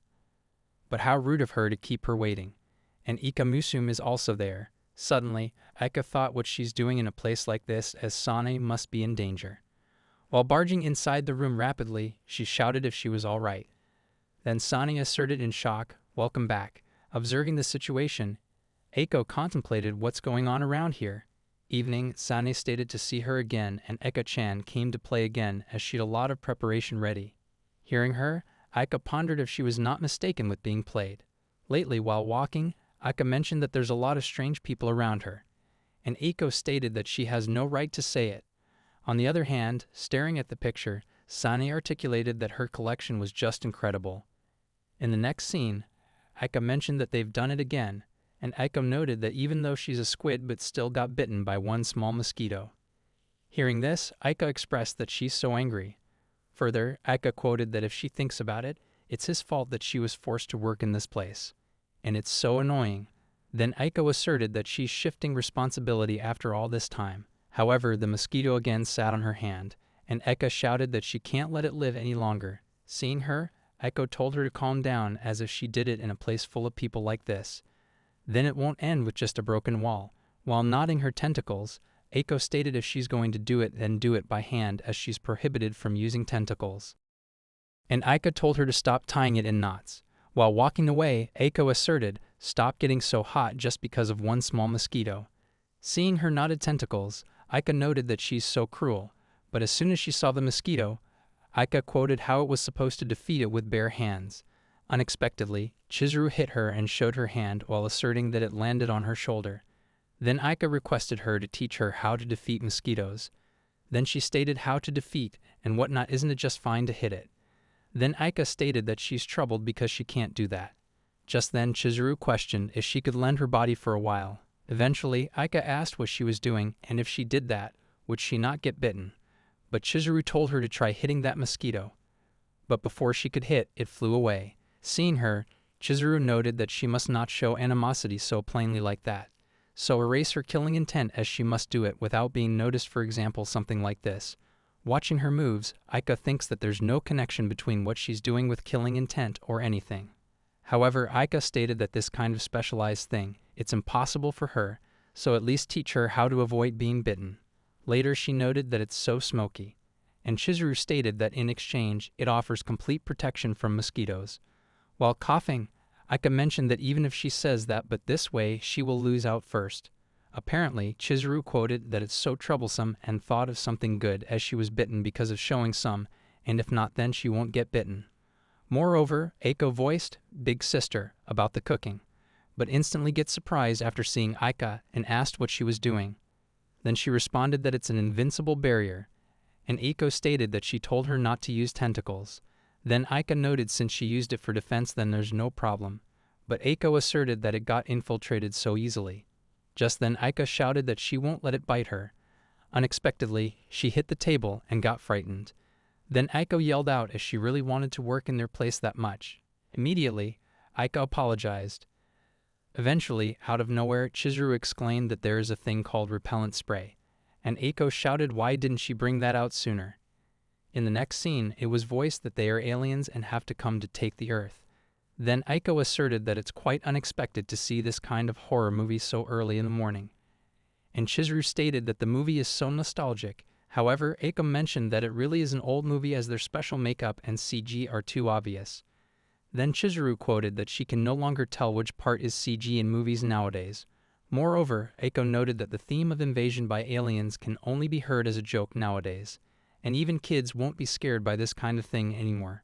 Speaker 1: But how rude of her to keep her waiting. And Ika Musum is also there. Suddenly, Aika thought what she's doing in a place like this, as Sani must be in danger. While barging inside the room rapidly, she shouted if she was all right. Then Sani asserted in shock, "Welcome back." Observing the situation, Aiko contemplated what's going on around here. Evening, Sani stated to see her again, and Eka-chan came to play again as she'd a lot of preparation ready. Hearing her, Aika pondered if she was not mistaken with being played. Lately, while walking, Aika mentioned that there's a lot of strange people around her, and Aiko stated that she has no right to say it. On the other hand, staring at the picture, Sani articulated that her collection was just incredible. In the next scene, Aika mentioned that they've done it again, and Aiko noted that even though she's a squid but still got bitten by one small mosquito. Hearing this, Aika expressed that she's so angry. Further, Aika quoted that if she thinks about it, it's his fault that she was forced to work in this place. and it's so annoying. Then Aiko asserted that she's shifting responsibility after all this time. However, the mosquito again sat on her hand, and Eka shouted that she can't let it live any longer. Seeing her, Aiko told her to calm down, as if she did it in a place full of people like this, then it won't end with just a broken wall. While nodding her tentacles, Aiko stated if she's going to do it, then do it by hand, as she's prohibited from using tentacles. And Aika told her to stop tying it in knots. While walking away, Aiko asserted, "Stop getting so hot just because of one small mosquito." Seeing her knotted tentacles, Aika noted that she's so cruel, but as soon as she saw the mosquito, Aika quoted how it was supposed to defeat it with bare hands. Unexpectedly, Chizuru hit her and showed her hand while asserting that it landed on her shoulder. Then Aika requested her to teach her how to defeat mosquitoes. Then she stated how to defeat and whatnot. Isn't it just fine to hit it? Then Aika stated that she's troubled because she can't do that. Just then Chizuru questioned if she could lend her body for a while. Eventually, Aika asked what she was doing and if she did that, would she not get bitten? But Chizuru told her to try hitting that mosquito. But before she could hit, it flew away. Seeing her, Chizuru noted that she must not show animosity so plainly like that. So erase her killing intent, as she must do it without being noticed. For example, something like this. Watching her moves, Aika thinks that there's no connection between what she's doing with killing intent or anything. However, Aika stated that this kind of specialized thing, it's impossible for her, so at least teach her how to avoid being bitten. Later she noted that it's so smoky, and Chizuru stated that in exchange it offers complete protection from mosquitoes. While coughing, Aika mentioned that even if she says that, but this way she will lose out first. Apparently, Chizuru quoted that it's so troublesome and thought of something good, as she was bitten because of showing some, and if not, then she won't get bitten. Moreover, Aiko voiced Big Sister about the cooking, but instantly gets surprised after seeing Aika and asked what she was doing. Then she responded that it's an invincible barrier, and Aiko stated that she told her not to use tentacles. Then Aika noted since she used it for defense, then there's no problem, but Aiko asserted that it got infiltrated so easily. Just then Aika shouted that she won't let it bite her. Unexpectedly, she hit the table and got frightened. Then Aiko yelled out as she really wanted to work in their place that much. Immediately, Aika apologized. Eventually, out of nowhere, Chizuru exclaimed that there is a thing called repellent spray, and Aiko shouted why didn't she bring that out sooner. In the next scene, it was voiced that they are aliens and have to come to take the Earth. Then Aiko asserted that it's quite unexpected to see this kind of horror movie so early in the morning. And Chizuru stated that the movie is so nostalgic. However, Aiko mentioned that it really is an old movie, as their special makeup and CG are too obvious. Then Chizuru quoted that she can no longer tell which part is CG in movies nowadays. Moreover, Aiko noted that the theme of invasion by aliens can only be heard as a joke nowadays, and even kids won't be scared by this kind of thing anymore.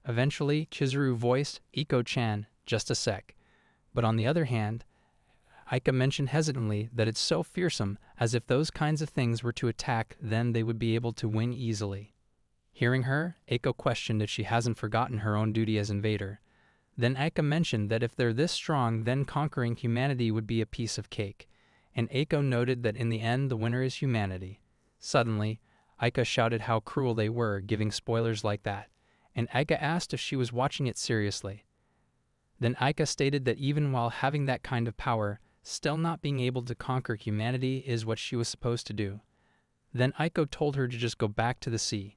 Speaker 1: Eventually, Chizuru voiced Iko-chan, just a sec. But on the other hand, Aika mentioned hesitantly that it's so fearsome, as if those kinds of things were to attack, then they would be able to win easily. Hearing her, Aiko questioned if she hasn't forgotten her own duty as invader. Then Aika mentioned that if they're this strong, then conquering humanity would be a piece of cake, and Aiko noted that in the end the winner is humanity. Suddenly, Aika shouted how cruel they were, giving spoilers like that, and Aika asked if she was watching it seriously. Then Aika stated that even while having that kind of power, still not being able to conquer humanity is what she was supposed to do. Then Aiko told her to just go back to the sea.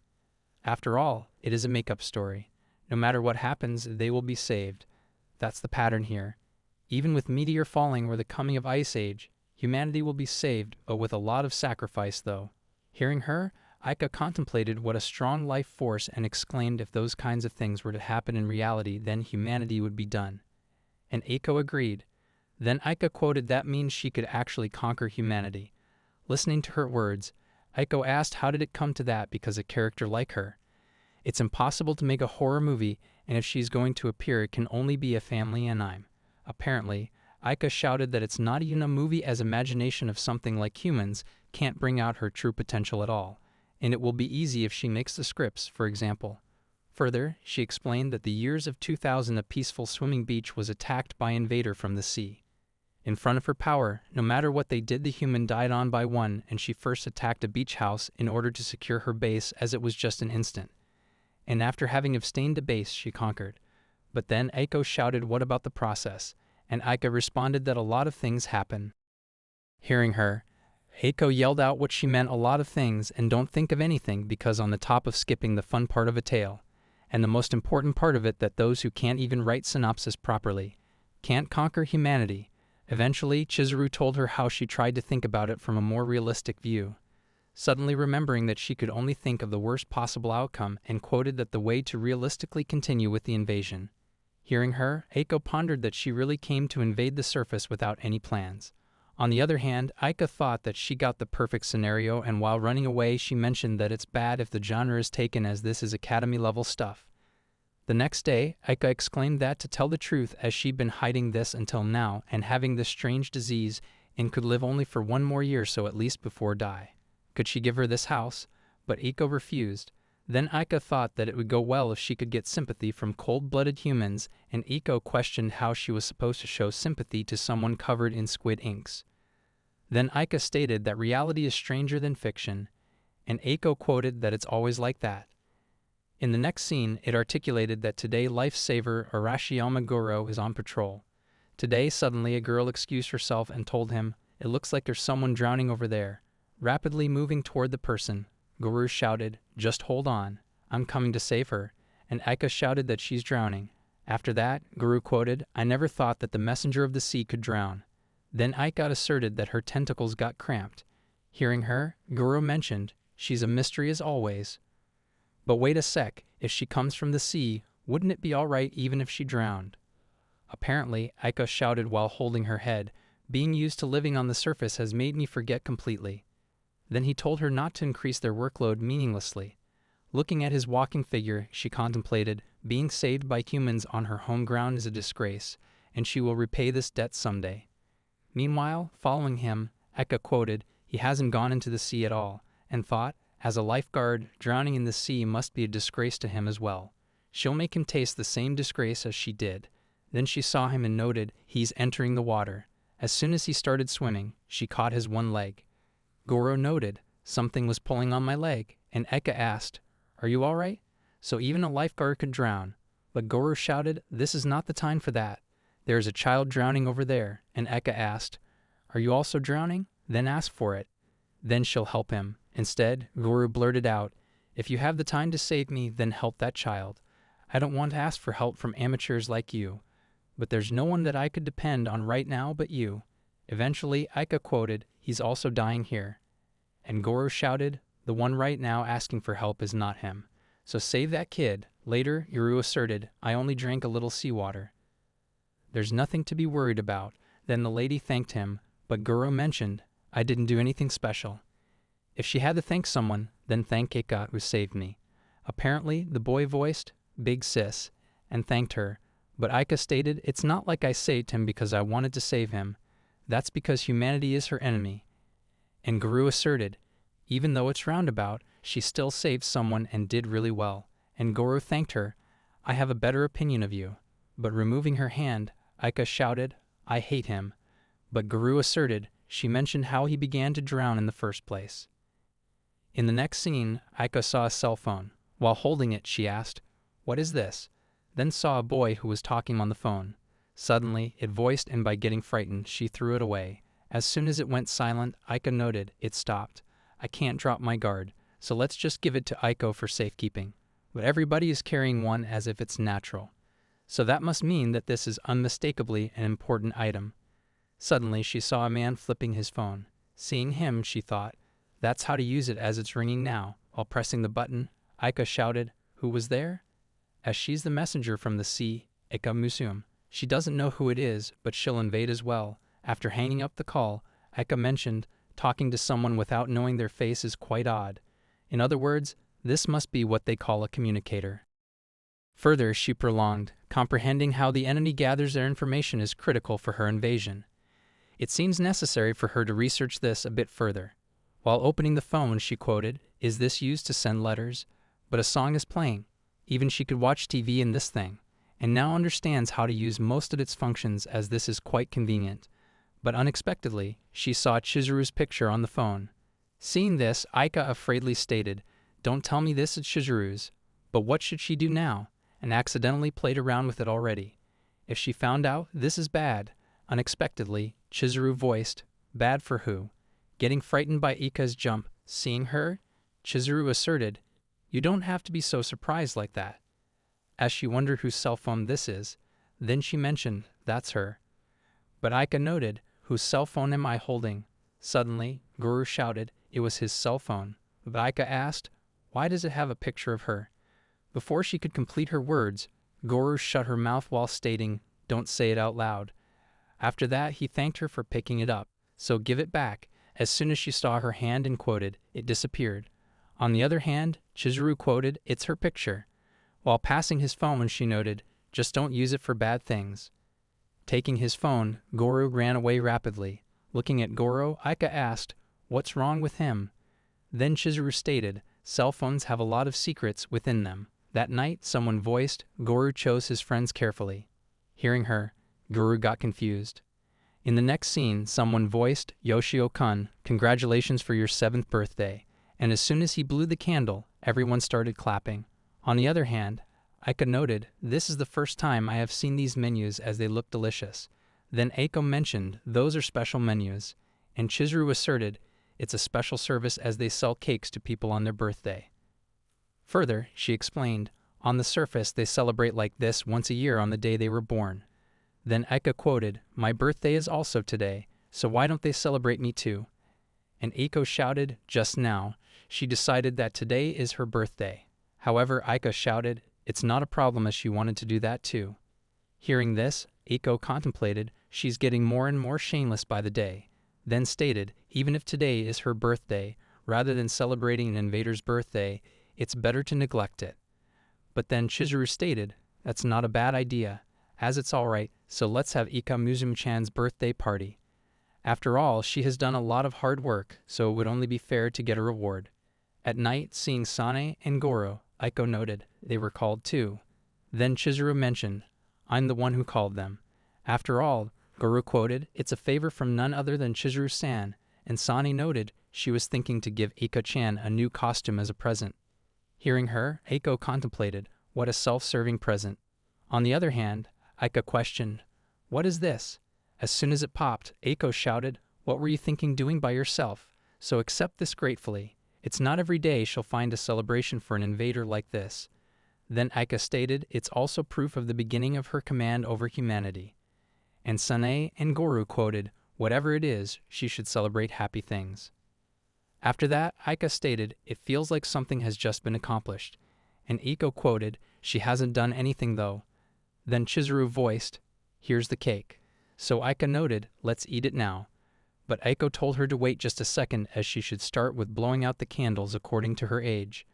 Speaker 1: After all, it is a make-up story. No matter what happens, they will be saved. That's the pattern here. Even with meteor falling or the coming of Ice Age, humanity will be saved, but with a lot of sacrifice though. Hearing her, Aika contemplated what a strong life force and exclaimed if those kinds of things were to happen in reality, then humanity would be done. And Aiko agreed. Then Aika quoted that means she could actually conquer humanity. Listening to her words, Aiko asked how did it come to that because a character like her. It's impossible to make a horror movie, and if she's going to appear it can only be a family anime. Apparently, Aika shouted that it's not even a movie, as imagination of something like humans can't bring out her true potential at all, and it will be easy if she makes the scripts, for example. Further, she explained that the years of 2000 a peaceful swimming beach was attacked by invader from the sea. In front of her power, no matter what they did, the human died on by one, and she first attacked a beach house in order to secure her base, as it was just an instant. And after having abstained the base, she conquered. But then Aiko shouted what about the process, and Aika responded that a lot of things happen. Hearing her, Eiko yelled out what she meant: a lot of things, and don't think of anything, because on the top of skipping the fun part of a tale, and the most important part of it, that those who can't even write synopsis properly can't conquer humanity. Eventually, Chizuru told her how she tried to think about it from a more realistic view, suddenly remembering that she could only think of the worst possible outcome, and quoted that the way to realistically continue with the invasion. Hearing her, Eiko pondered that she really came to invade the surface without any plans. On the other hand, Aika thought that she got the perfect scenario, and while running away she mentioned that it's bad if the genre is taken as this is academy-level stuff. The next day, Aika exclaimed that, to tell the truth, as she'd been hiding this until now and having this strange disease and could live only for 1 more year, so at least before die, could she give her this house? But Eiko refused. Then Aika thought that it would go well if she could get sympathy from cold-blooded humans, and Eiko questioned how she was supposed to show sympathy to someone covered in squid inks. Then Aika stated that reality is stranger than fiction, and Eiko quoted that it's always like that. In the next scene, it articulated that today lifesaver Arashiyama Goro is on patrol. Today, suddenly, a girl excused herself and told him, "It looks like there's someone drowning over there." Rapidly moving toward the person, Goro shouted, "Just hold on, I'm coming to save her," and Aika shouted that she's drowning. After that, Goro quoted, "I never thought that the messenger of the sea could drown." Then Aika asserted that her tentacles got cramped. Hearing her, Goro mentioned, "She's a mystery as always. But wait a sec, if she comes from the sea, wouldn't it be alright even if she drowned?" Apparently, Aika shouted while holding her head, "Being used to living on the surface has made me forget completely." Then he told her not to increase their workload meaninglessly. Looking at his walking figure, she contemplated, being saved by humans on her home ground is a disgrace, and she will repay this debt someday. Meanwhile, following him, Aika quoted, "He hasn't gone into the sea at all," and thought, as a lifeguard, drowning in the sea must be a disgrace to him as well. She'll make him taste the same disgrace as she did. Then she saw him and noted, he's entering the water. As soon as he started swimming, she caught his one leg. Goro noted, "Something was pulling on my leg," and Aika asked, "Are you all right?" So even a lifeguard could drown. But Goro shouted, "This is not the time for that. There is a child drowning over there," and Aika asked, "Are you also drowning? Then ask for it. Then she'll help him." Instead, Goro blurted out, "If you have the time to save me, then help that child. I don't want to ask for help from amateurs like you. But there's no one that I could depend on right now but you." Eventually, Aika quoted, "He's also dying here." And Goro shouted, "The one right now asking for help is not him. So save that kid." Later, Yuru asserted, "I only drank a little seawater. There's nothing to be worried about." Then the lady thanked him, but Goro mentioned, "I didn't do anything special. If she had to thank someone, then thank Eika who saved me." Apparently, the boy voiced, "Big sis," and thanked her, but Aika stated, "It's not like I saved him because I wanted to save him. That's because humanity is her enemy." And Guru asserted, "Even though it's roundabout, she still saved someone and did really well." And Goro thanked her, "I have a better opinion of you." But removing her hand, Aika shouted, "I hate him." But Guru asserted, she mentioned how he began to drown in the first place. In the next scene, Aika saw a cell phone. While holding it, she asked, "What is this?" Then saw a boy who was talking on the phone. Suddenly, it voiced, and by getting frightened, she threw it away. As soon as it went silent, Aika noted, it stopped. "I can't drop my guard, so let's just give it to Aiko for safekeeping." But everybody is carrying one as if it's natural. So that must mean that this is unmistakably an important item. Suddenly, she saw a man flipping his phone. Seeing him, she thought, "That's how to use it as it's ringing now." While pressing the button, Aika shouted, "Who was there?" As she's the messenger from the sea, Eka Musum. She doesn't know who it is, but she'll invade as well. After hanging up the call, Aika mentioned, talking to someone without knowing their face is quite odd. In other words, this must be what they call a communicator. Further, she prolonged, comprehending how the enemy gathers their information is critical for her invasion. It seems necessary for her to research this a bit further. While opening the phone, she quoted, "Is this used to send letters? But a song is playing. Even she could watch TV in this thing, and now understands how to use most of its functions, as this is quite convenient." But unexpectedly, she saw Chizuru's picture on the phone. Seeing this, Aika afraidly stated, "Don't tell me this is Chizuru's." But what should she do now? And accidentally played around with it already. If she found out, this is bad. Unexpectedly, Chizuru voiced, bad for who? Getting frightened by Ika's jump, seeing her, Chizuru asserted, you don't have to be so surprised like that. As she wondered whose cell phone this is, then she mentioned, that's her. But Ika noted, whose cell phone am I holding? Suddenly, Guru shouted, it was his cell phone. But Ika asked, why does it have a picture of her? Before she could complete her words, Guru shut her mouth while stating, don't say it out loud. After that, he thanked her for picking it up, so give it back. As soon as she saw her hand and quoted, it disappeared. On the other hand, Chizuru quoted, it's her picture. While passing his phone, she noted, just don't use it for bad things. Taking his phone, Goro ran away rapidly. Looking at Goro, Ika asked, what's wrong with him? Then Chizuru stated, cell phones have a lot of secrets within them. That night, someone voiced, Goro chose his friends carefully. Hearing her, Goro got confused. In the next scene, someone voiced, Yoshio-kun, congratulations for your 7th birthday. And as soon as he blew the candle, everyone started clapping. On the other hand, Ika noted, this is the first time I have seen these menus as they look delicious. Then Eiko mentioned, those are special menus. And Chizuru asserted, it's a special service as they sell cakes to people on their birthday. Further, she explained, on the surface they celebrate like this once a year on the day they were born. Then Ika quoted, my birthday is also today, so why don't they celebrate me too? And Eiko shouted, just now, she decided that today is her birthday. However, Ika shouted, it's not a problem as she wanted to do that too. Hearing this, Eiko contemplated, she's getting more and more shameless by the day. Then stated, even if today is her birthday, rather than celebrating an invader's birthday, it's better to neglect it. But then Chizuru stated, that's not a bad idea, as it's alright, so let's have Ika Musume-chan's birthday party. After all, she has done a lot of hard work, so it would only be fair to get a reward. At night, seeing Sane and Goro, Eiko noted, they were called too. Then Chizuru mentioned, I'm the one who called them. After all, Goro quoted, it's a favor from none other than Chizuru-san, and Sane noted she was thinking to give Ika-chan a new costume as a present. Hearing her, Eiko contemplated, what a self-serving present. On the other hand, Ika questioned, what is this? As soon as it popped, Eiko shouted, what were you thinking doing by yourself? So accept this gratefully. It's not every day she'll find a celebration for an invader like this. Then Ika stated, it's also proof of the beginning of her command over humanity. And Sane and Goro quoted, whatever it is, she should celebrate happy things. After that, Ika stated, it feels like something has just been accomplished. And Eiko quoted, she hasn't done anything though. Then Chizuru voiced, here's the cake. So Ika noted, let's eat it now. But Eiko told her to wait just a second as she should start with blowing out the candles according to her age.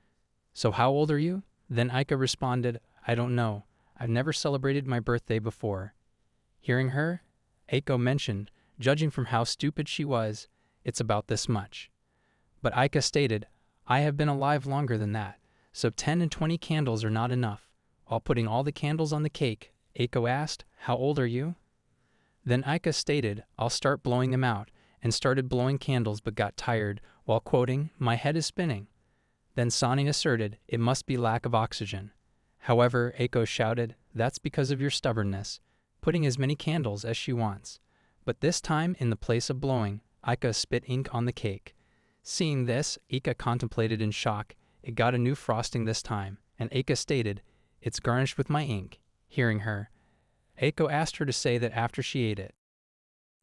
Speaker 1: So how old are you? Then Ika responded, I don't know. I've never celebrated my birthday before. Hearing her, Eiko mentioned, judging from how stupid she was, it's about this much. But Ika stated, I have been alive longer than that, so 10 and 20 candles are not enough. While putting all the candles on the cake, Eiko asked, how old are you? Then Ika stated, I'll start blowing them out, and started blowing candles but got tired, while quoting, my head is spinning. Then Sani asserted, it must be lack of oxygen. However, Eiko shouted, that's because of your stubbornness, putting as many candles as she wants. But this time, in the place of blowing, Ika spit ink on the cake. Seeing this, Ika contemplated in shock. It got a new frosting this time, and Ika stated, it's garnished with my ink. Hearing her, Eiko asked her to say that after she ate it.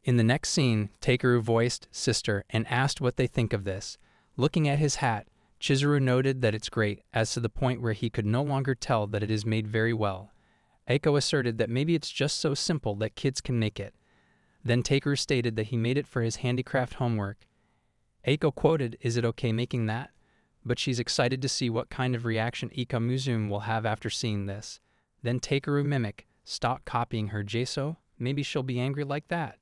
Speaker 1: In the next scene, Takeru voiced sister and asked what they think of this. Looking at his hat, Chizuru noted that it's great, as to the point where he could no longer tell that it is made very well. Eiko asserted that maybe it's just so simple that kids can make it. Then Takeru stated that he made it for his handicraft homework. Eiko quoted, is it okay making that? But she's excited to see what kind of reaction Ika Musume will have after seeing this. Then Takeru mimic, stop copying her Jaiso, maybe she'll be angry like that.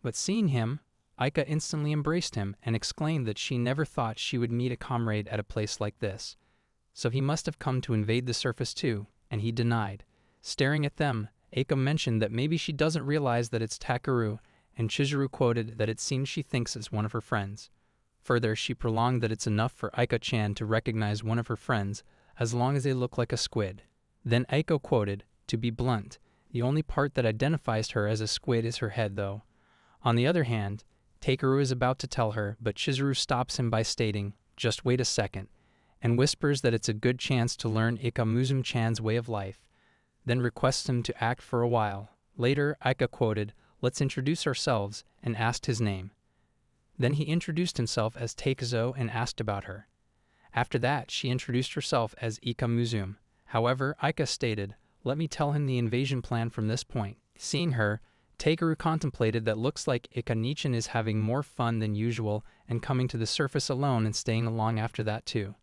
Speaker 1: But seeing him, Ika instantly embraced him and exclaimed that she never thought she would meet a comrade at a place like this. So he must have come to invade the surface too, and he denied. Staring at them, Eiko mentioned that maybe she doesn't realize that it's Takeru, and Chizuru quoted that it seems she thinks it's one of her friends. Further, she prolonged that it's enough for Ika-chan to recognize one of her friends as long as they look like a squid. Then Eiko quoted, to be blunt, The only part that identifies her as a squid is her head, though. On the other hand, Takeru is about to tell her, but Chizuru stops him by stating, "Just wait a second," and whispers that it's a good chance to learn Ika-Muzum-chan's way of life, then requests him to act for a while. Later, Ika quoted, "Let's introduce ourselves," and asked his name. Then he introduced himself as Takezo and asked about her. After that, she introduced herself as Ika-Muzum. However, Ika stated, "Let me tell him the invasion plan from this point." Seeing her, Takeru contemplated that looks like Ika-Nichan is having more fun than usual and coming to the surface alone and staying along after that too.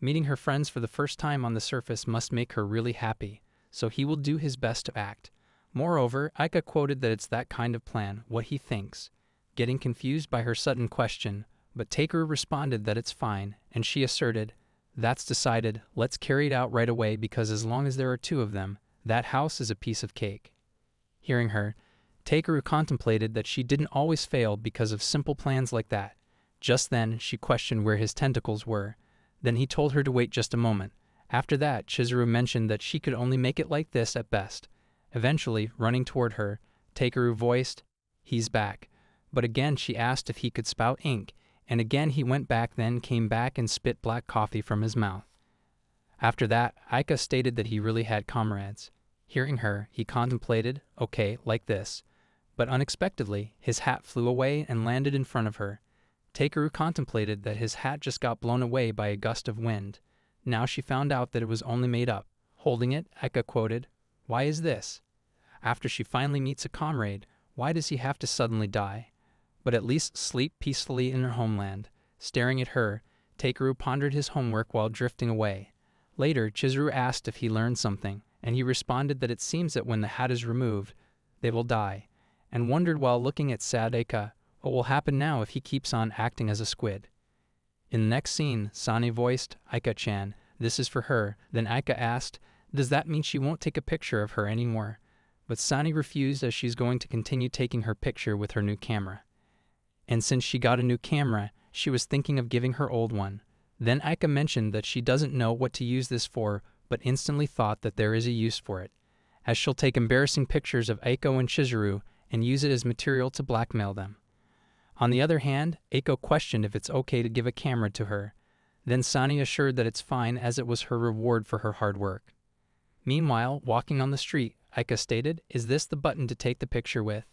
Speaker 1: Meeting her friends for the first time on the surface must make her really happy, so he will do his best to act. Moreover, Ika quoted that it's that kind of plan, what he thinks, getting confused by her sudden question, but Takeru responded that it's fine, and she asserted, "That's decided, let's carry it out right away because as long as there are two of them, that house is a piece of cake." Hearing her, Takeru contemplated that she didn't always fail because of simple plans like that. Just then, she questioned where his tentacles were. Then he told her to wait just a moment. After that, Chizuru mentioned that she could only make it like this at best. Eventually, running toward her, Takeru voiced, "He's back." But again she asked if he could spout ink, and again he went back, then came back and spit black coffee from his mouth. After that, Ika stated that he really had comrades. Hearing her, he contemplated, "Okay, like this." But unexpectedly, his hat flew away and landed in front of her. Takeru contemplated that his hat just got blown away by a gust of wind. Now she found out that it was only made up. Holding it, Ika quoted, "Why is this?" After she finally meets a comrade, why does he have to suddenly die? But at least sleep peacefully in her homeland. Staring at her, Takeru pondered his homework while drifting away. Later, Chizuru asked if he learned something, and he responded that it seems that when the hat is removed, they will die, and wondered while looking at sad Ika what will happen now if he keeps on acting as a squid. In the next scene, Sani voiced, "Ika-chan, this is for her." Then Ika asked, does that mean she won't take a picture of her anymore? But Sani refused as she's going to continue taking her picture with her new camera. And since she got a new camera, she was thinking of giving her old one. Then Ika mentioned that she doesn't know what to use this for, but instantly thought that there is a use for it, as she'll take embarrassing pictures of Eiko and Chizuru and use it as material to blackmail them. On the other hand, Eiko questioned if it's okay to give a camera to her. Then Sani assured that it's fine as it was her reward for her hard work. Meanwhile, walking on the street, Ika stated, "Is this the button to take the picture with?"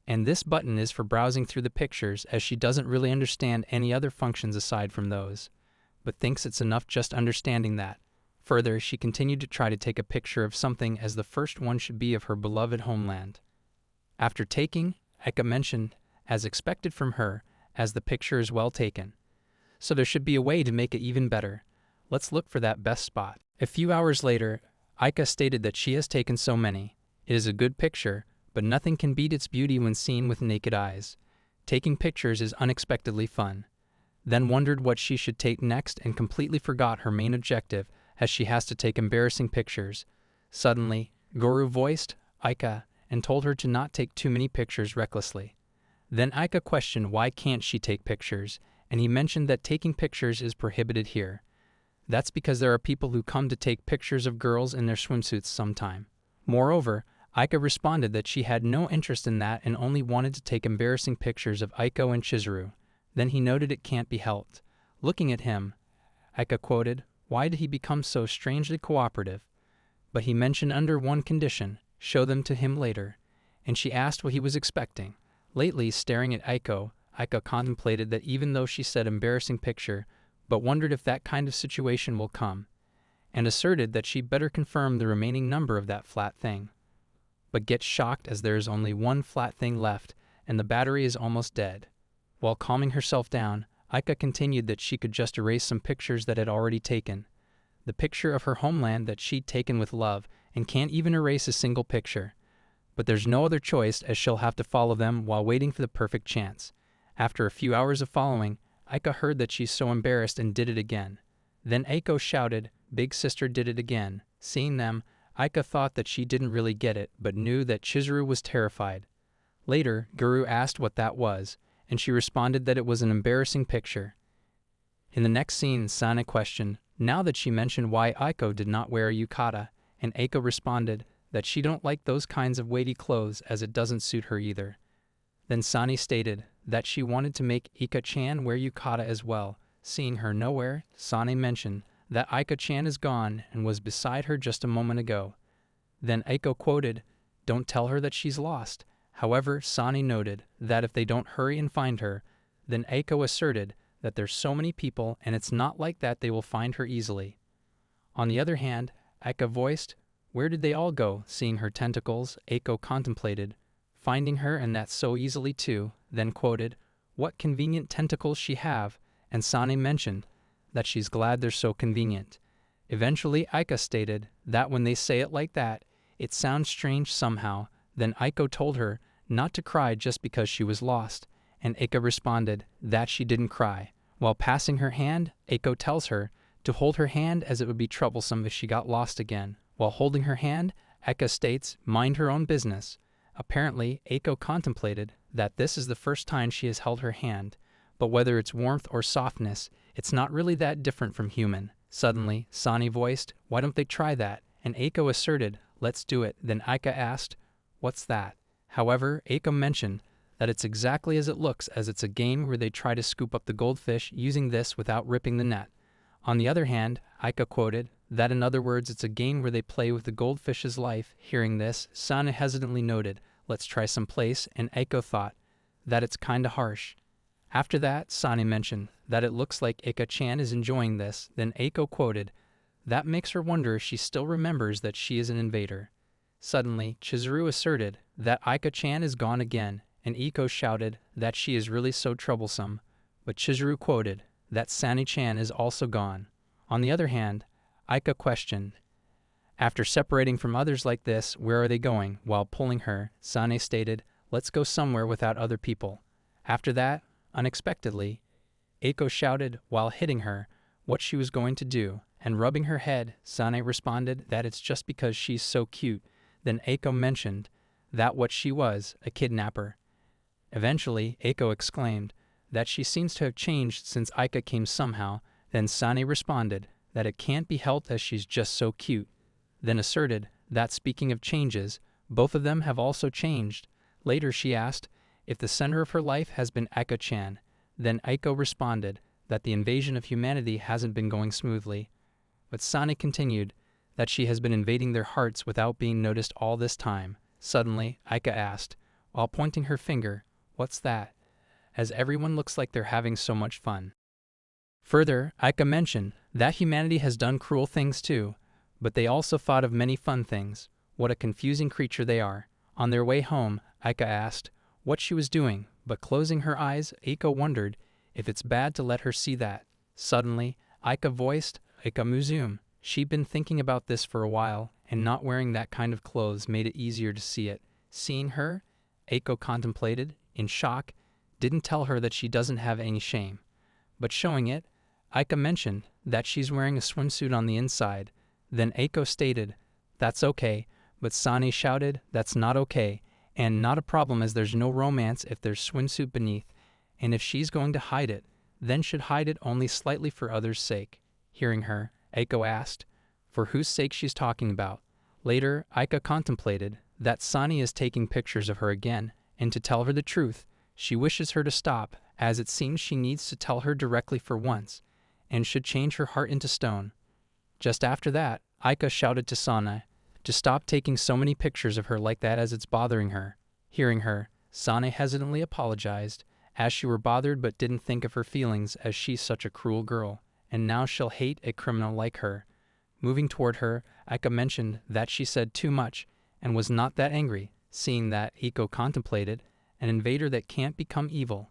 Speaker 1: And this button is for browsing through the pictures, as she doesn't really understand any other functions aside from those, but thinks it's enough just understanding that. Further, she continued to try to take a picture of something as the first one should be of her beloved homeland. After taking, Ika mentioned, as expected from her, as the picture is well taken. So there should be a way to make it even better. Let's look for that best spot. A few hours later, Ika stated that she has taken so many. It is a good picture, but nothing can beat its beauty when seen with naked eyes. Taking pictures is unexpectedly fun. Then wondered what she should take next and completely forgot her main objective, as she has to take embarrassing pictures. Suddenly, Guru voiced Ika and told her to not take too many pictures recklessly. Then Ika questioned why can't she take pictures, and he mentioned that taking pictures is prohibited here. That's because there are people who come to take pictures of girls in their swimsuits sometime. Moreover, Ika responded that she had no interest in that and only wanted to take embarrassing pictures of Eiko and Chizuru. Then he noted it can't be helped. Looking at him, Ika quoted, "Why did he become so strangely cooperative?" But he mentioned under one condition, show them to him later, and she asked what he was expecting. Lately, staring at Eiko, Ika contemplated that even though she said embarrassing picture, but wondered if that kind of situation will come, and asserted that she better confirm the remaining number of that flat thing. But gets shocked as there is only one flat thing left, and the battery is almost dead. While calming herself down, Ika continued that she could just erase some pictures that had already taken. The picture of her homeland that she'd taken with love, and can't even erase a single picture. But there's no other choice, as she'll have to follow them while waiting for the perfect chance. After a few hours of following, Ika heard that she's so embarrassed and did it again. Then Eiko shouted, "Big sister did it again." Seeing them, Ika thought that she didn't really get it, but knew that Chizuru was terrified. Later, Guru asked what that was, and she responded that it was an embarrassing picture. In the next scene, Sana questioned, now that she mentioned why Eiko did not wear a yukata, and Eiko responded, that she don't like those kinds of weighty clothes as it doesn't suit her either. Then Sani stated that she wanted to make Ika-chan wear yukata as well. Seeing her nowhere, Sani mentioned that Aika-chan is gone and was beside her just a moment ago. Then Aiko quoted, "Don't tell her that she's lost." However, Sani noted that if they don't hurry and find her, then Aiko asserted that there's so many people and it's not like that they will find her easily. On the other hand, Aika voiced, "Where did they all go?" Seeing her tentacles, Aiko contemplated finding her, and that so easily too, then quoted, "What convenient tentacles she have," and Sani mentioned that she's glad they're so convenient. Eventually, Aika stated that when they say it like that, it sounds strange somehow. Then Aiko told her not to cry just because she was lost, and Aika responded that she didn't cry. While passing her hand, Aiko tells her to hold her hand as it would be troublesome if she got lost again. While holding her hand, Aika states, "Mind her own business." Apparently, Aiko contemplated that this is the first time she has held her hand, but whether it's warmth or softness, it's not really that different from human. Suddenly, Sani voiced, "Why don't they try that?" And Aiko asserted, "Let's do it." Then Aika asked, "What's that?" However, Aiko mentioned that it's exactly as it looks, as it's a game where they try to scoop up the goldfish using this without ripping the net. On the other hand, Aika quoted that in other words it's a game where they play with the goldfish's life. Hearing this, Sani hesitantly noted, "Let's try some place," and Aiko thought that it's kinda harsh. After that, Sani mentioned that it looks like Ika-chan is enjoying this. Then Aiko quoted, "That makes her wonder if she still remembers that she is an invader." Suddenly, Chizuru asserted that Ika-chan is gone again, and Iko shouted that she is really so troublesome, but Chizuru quoted that Sani-chan is also gone. On the other hand, Aika questioned, after separating from others like this, where are they going? While pulling her, Sani stated, "Let's go somewhere without other people." After that, unexpectedly, Aiko shouted while hitting her what she was going to do, and rubbing her head, Sani responded that it's just because she's so cute. Then Aiko mentioned that what she was, a kidnapper. Eventually, Aiko exclaimed that she seems to have changed since Aika came somehow. Then Sani responded that it can't be helped as she's just so cute. Then asserted that speaking of changes, both of them have also changed. Later she asked if the center of her life has been Aika-chan. Then Aiko responded that the invasion of humanity hasn't been going smoothly. But Sani continued that she has been invading their hearts without being noticed all this time. Suddenly, Aika asked, while pointing her finger, "What's that?" as everyone looks like they're having so much fun. Further, Aika mentioned that humanity has done cruel things too, but they also thought of many fun things. What a confusing creature they are. On their way home, Aika asked what she was doing, but closing her eyes, Aiko wondered if it's bad to let her see that. Suddenly, Aika voiced, "Aika museum." She'd been thinking about this for a while, and not wearing that kind of clothes made it easier to see it. Seeing her, Aiko contemplated, in shock, didn't tell her that she doesn't have any shame. But showing it, Aika mentioned that she's wearing a swimsuit on the inside. Then Aiko stated, "That's okay," but Sani shouted, "That's not okay, and not a problem as there's no romance if there's swimsuit beneath, and if she's going to hide it, then should hide it only slightly for others' sake." Hearing her, Aiko asked for whose sake she's talking about. Later, Aika contemplated that Sani is taking pictures of her again, and to tell her the truth, she wishes her to stop, as it seems she needs to tell her directly for once, and should change her heart into stone. Just after that, Aika shouted to Sani to stop taking so many pictures of her like that as it's bothering her. Hearing her, Sani hesitantly apologized, as she were bothered but didn't think of her feelings as she's such a cruel girl, and now she'll hate a criminal like her. Moving toward her, Aika mentioned that she said too much and was not that angry, seeing that Aiko contemplated an invader that can't become evil.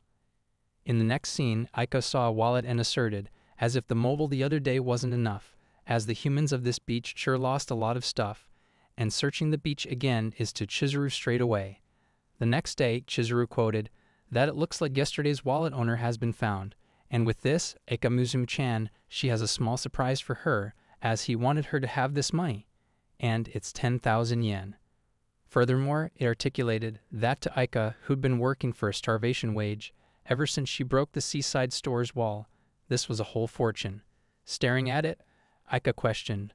Speaker 1: In the next scene, Aika saw a wallet and asserted, as if the mobile the other day wasn't enough, as the humans of this beach sure lost a lot of stuff, and searching the beach again is to Chizuru straight away. The next day, Chizuru quoted that it looks like yesterday's wallet owner has been found, and with this, Ekamuzumu-chan, she has a small surprise for her, as he wanted her to have this money, and it's 10,000 yen. Furthermore, it articulated that to Aika, who'd been working for a starvation wage ever since she broke the seaside store's wall, this was a whole fortune. Staring at it, Aika questioned,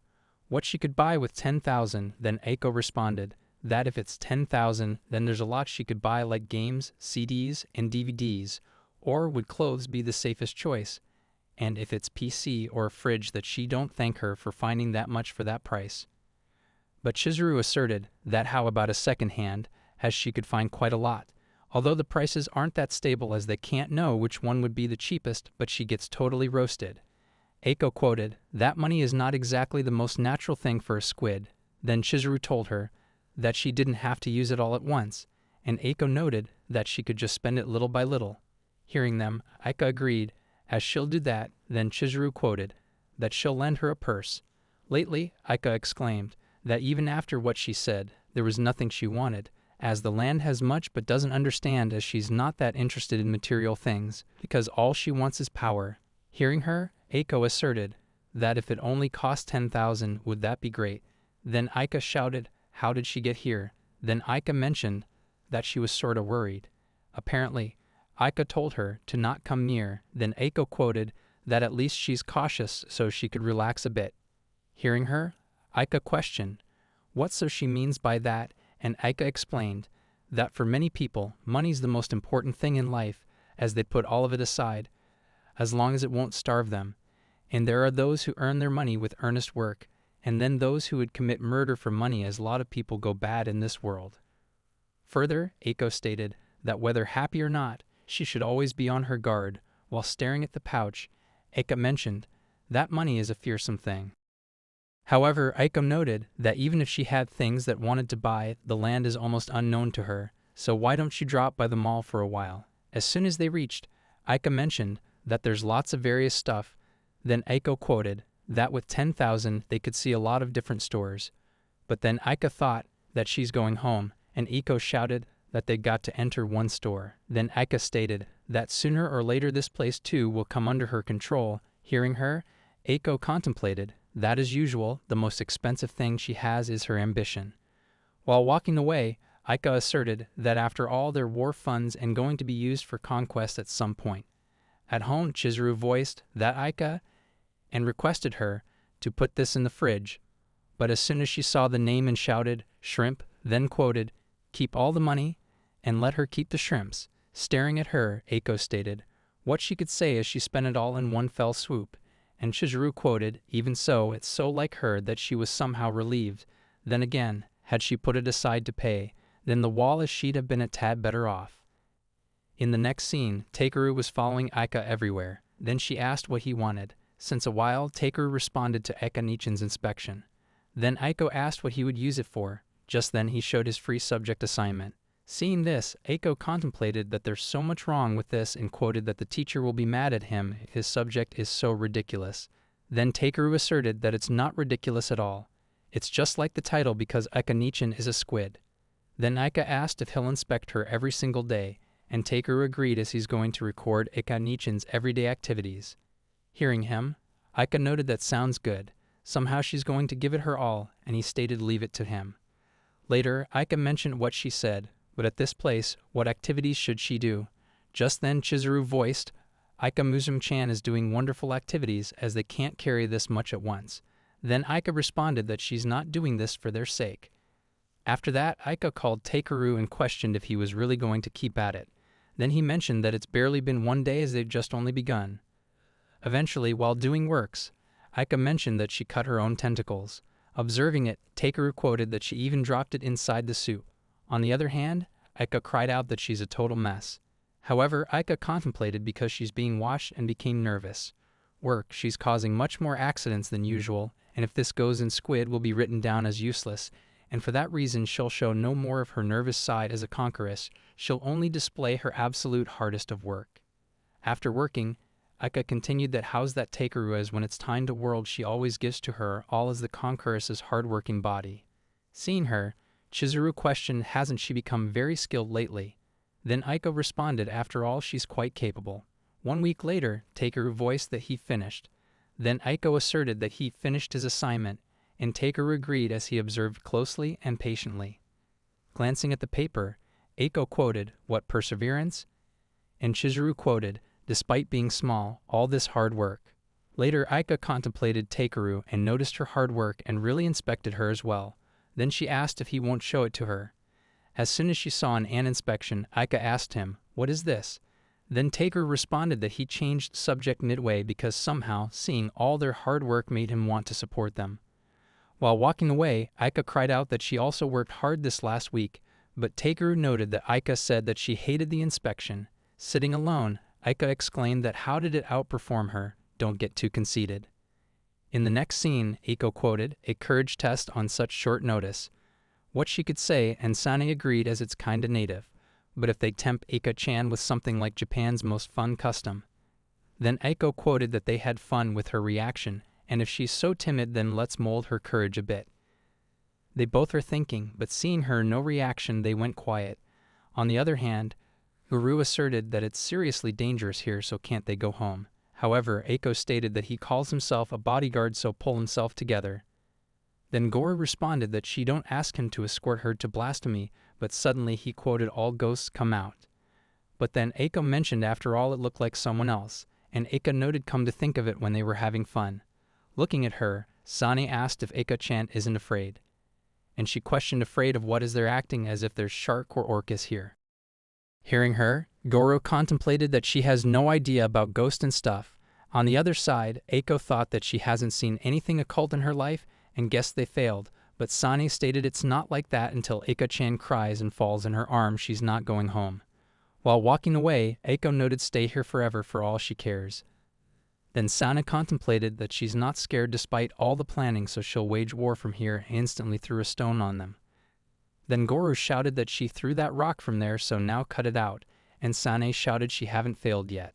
Speaker 1: what she could buy with 10,000, then Aiko responded that if it's 10,000, then there's a lot she could buy like games, CDs, and DVDs, or would clothes be the safest choice? And if it's PC or a fridge that she don't thank her for finding that much for that price. But Chizuru asserted that how about a second hand, as she could find quite a lot, although the prices aren't that stable as they can't know which one would be the cheapest, but she gets totally roasted. Aiko quoted, "That money is not exactly the most natural thing for a squid." Then Chizuru told her that she didn't have to use it all at once, and Aiko noted that she could just spend it little by little. Hearing them, Aika agreed, as she'll do that. Then Chizuru quoted that she'll lend her a purse. Lately, Aika exclaimed that even after what she said, there was nothing she wanted, as the land has much but doesn't understand, as she's not that interested in material things, because all she wants is power. Hearing her, Aiko asserted that if it only cost 10,000, would that be great? Then Aika shouted, "How did she get here?" Then Aika mentioned that she was sorta worried. Apparently, Aika told her to not come near. Then Aiko quoted that at least she's cautious so she could relax a bit. Hearing her, Aika questioned what so she means by that, and Aika explained that for many people, money's the most important thing in life, as they put all of it aside, as long as it won't starve them. And there are those who earn their money with earnest work, and then those who would commit murder for money, as a lot of people go bad in this world. Further, Aiko stated that whether happy or not, she should always be on her guard. While staring at the pouch, Aika mentioned that money is a fearsome thing. However, Aiko noted that even if she had things that wanted to buy, the land is almost unknown to her, so why don't she drop by the mall for a while? As soon as they reached, Aika mentioned that there's lots of various stuff. Then Aiko quoted that with 10,000 they could see a lot of different stores. But then Aika thought that she's going home, and Aiko shouted that they got to enter one store. Then Aika stated that sooner or later this place too will come under her control. Hearing her, Aiko contemplated that as usual, the most expensive thing she has is her ambition. While walking away, Aika asserted that after all they're war funds and going to be used for conquest at some point. At home, Chizuru voiced that Aika and requested her to put this in the fridge, but as soon as she saw the name and shouted, "Shrimp," then quoted, "Keep all the money and let her keep the shrimps." Staring at her, Aiko stated what she could say as she spent it all in one fell swoop, and Chizuru quoted, "Even so, it's so like her that she was somehow relieved. Then again, had she put it aside to pay, then the wall as she'd have been a tad better off." In the next scene, Takeru was following Aika everywhere. Then she asked what he wanted. Since a while, Takeru responded to Eka-nichan's inspection. Then Aiko asked what he would use it for. Just then he showed his free subject assignment. Seeing this, Aiko contemplated that there's so much wrong with this and quoted that the teacher will be mad at him if his subject is so ridiculous. Then Takeru asserted that it's not ridiculous at all. It's just like the title because Eka-nichan is a squid. Then Aika asked if he'll inspect her every single day, and Takeru agreed as he's going to record Eka-nichan's everyday activities. Hearing him, Aika noted that sounds good. Somehow she's going to give it her all, and he stated leave it to him. Later, Aika mentioned what she said, but at this place, what activities should she do? Just then Chizuru voiced, "Aika Muzum-chan is doing wonderful activities as they can't carry this much at once." Then Aika responded that she's not doing this for their sake. After that, Aika called Takeru and questioned if he was really going to keep at it. Then he mentioned that it's barely been one day as they've just only begun. Eventually, while doing works, Aika mentioned that she cut her own tentacles. Observing it, Takeru quoted that she even dropped it inside the soup. On the other hand, Aika cried out that she's a total mess. However, Aika contemplated because she's being washed and became nervous. Work, she's causing much more accidents than usual, and if this goes in Squid will be written down as useless, and for that reason she'll show no more of her nervous side as a conqueress, she'll only display her absolute hardest of work. After working, Aika continued that how's that Takeru as when it's time to world she always gives to her all as the conqueress's hard-working body. Seeing her, Chizuru questioned hasn't she become very skilled lately. Then Aika responded after all she's quite capable. 1 week later, Takeru voiced that he finished. Then Aiko asserted that he finished his assignment, and Takeru agreed as he observed closely and patiently. Glancing at the paper, Aiko quoted, "What perseverance?" And Chizuru quoted, "Despite being small, all this hard work." Later, Aika contemplated Takeru and noticed her hard work and really inspected her as well. Then she asked if he won't show it to her. As soon as she saw an inspection, Aika asked him, "What is this?" Then Takeru responded that he changed the subject midway because somehow seeing all their hard work made him want to support them. While walking away, Aika cried out that she also worked hard this last week, but Takeru noted that Aika said that she hated the inspection. Sitting alone, Aika exclaimed that how did it outperform her? Don't get too conceited. In the next scene, Eiko quoted, "A courage test on such short notice." What she could say, and Sane agreed as it's kinda native. But if they tempt Eika-chan with something like Japan's most fun custom. Then Eiko quoted that they had fun with her reaction, and if she's so timid then let's mold her courage a bit. They both are thinking, but seeing her no reaction they went quiet. On the other hand, Guru asserted that it's seriously dangerous here so can't they go home. However, Eiko stated that he calls himself a bodyguard so pull himself together. Then Goro responded that she don't ask him to escort her to blasphemy, but suddenly he quoted all ghosts come out. But then Eiko mentioned after all it looked like someone else, and Eika noted come to think of it when they were having fun. Looking at her, Sane asked if Eika-chan isn't afraid. And she questioned afraid of what is they're acting as if there's shark or orcas here. Hearing her, Goro contemplated that she has no idea about ghosts and stuff. On the other side, Eiko thought that she hasn't seen anything occult in her life and guessed they failed, but Sane stated it's not like that until Eika-chan cries and falls in her arms she's not going home. While walking away, Eiko noted stay here forever for all she cares. Then Sane contemplated that she's not scared despite all the planning so she'll wage war from here and instantly threw a stone on them. Then Goro shouted that she threw that rock from there so now cut it out, and Sane shouted she haven't failed yet.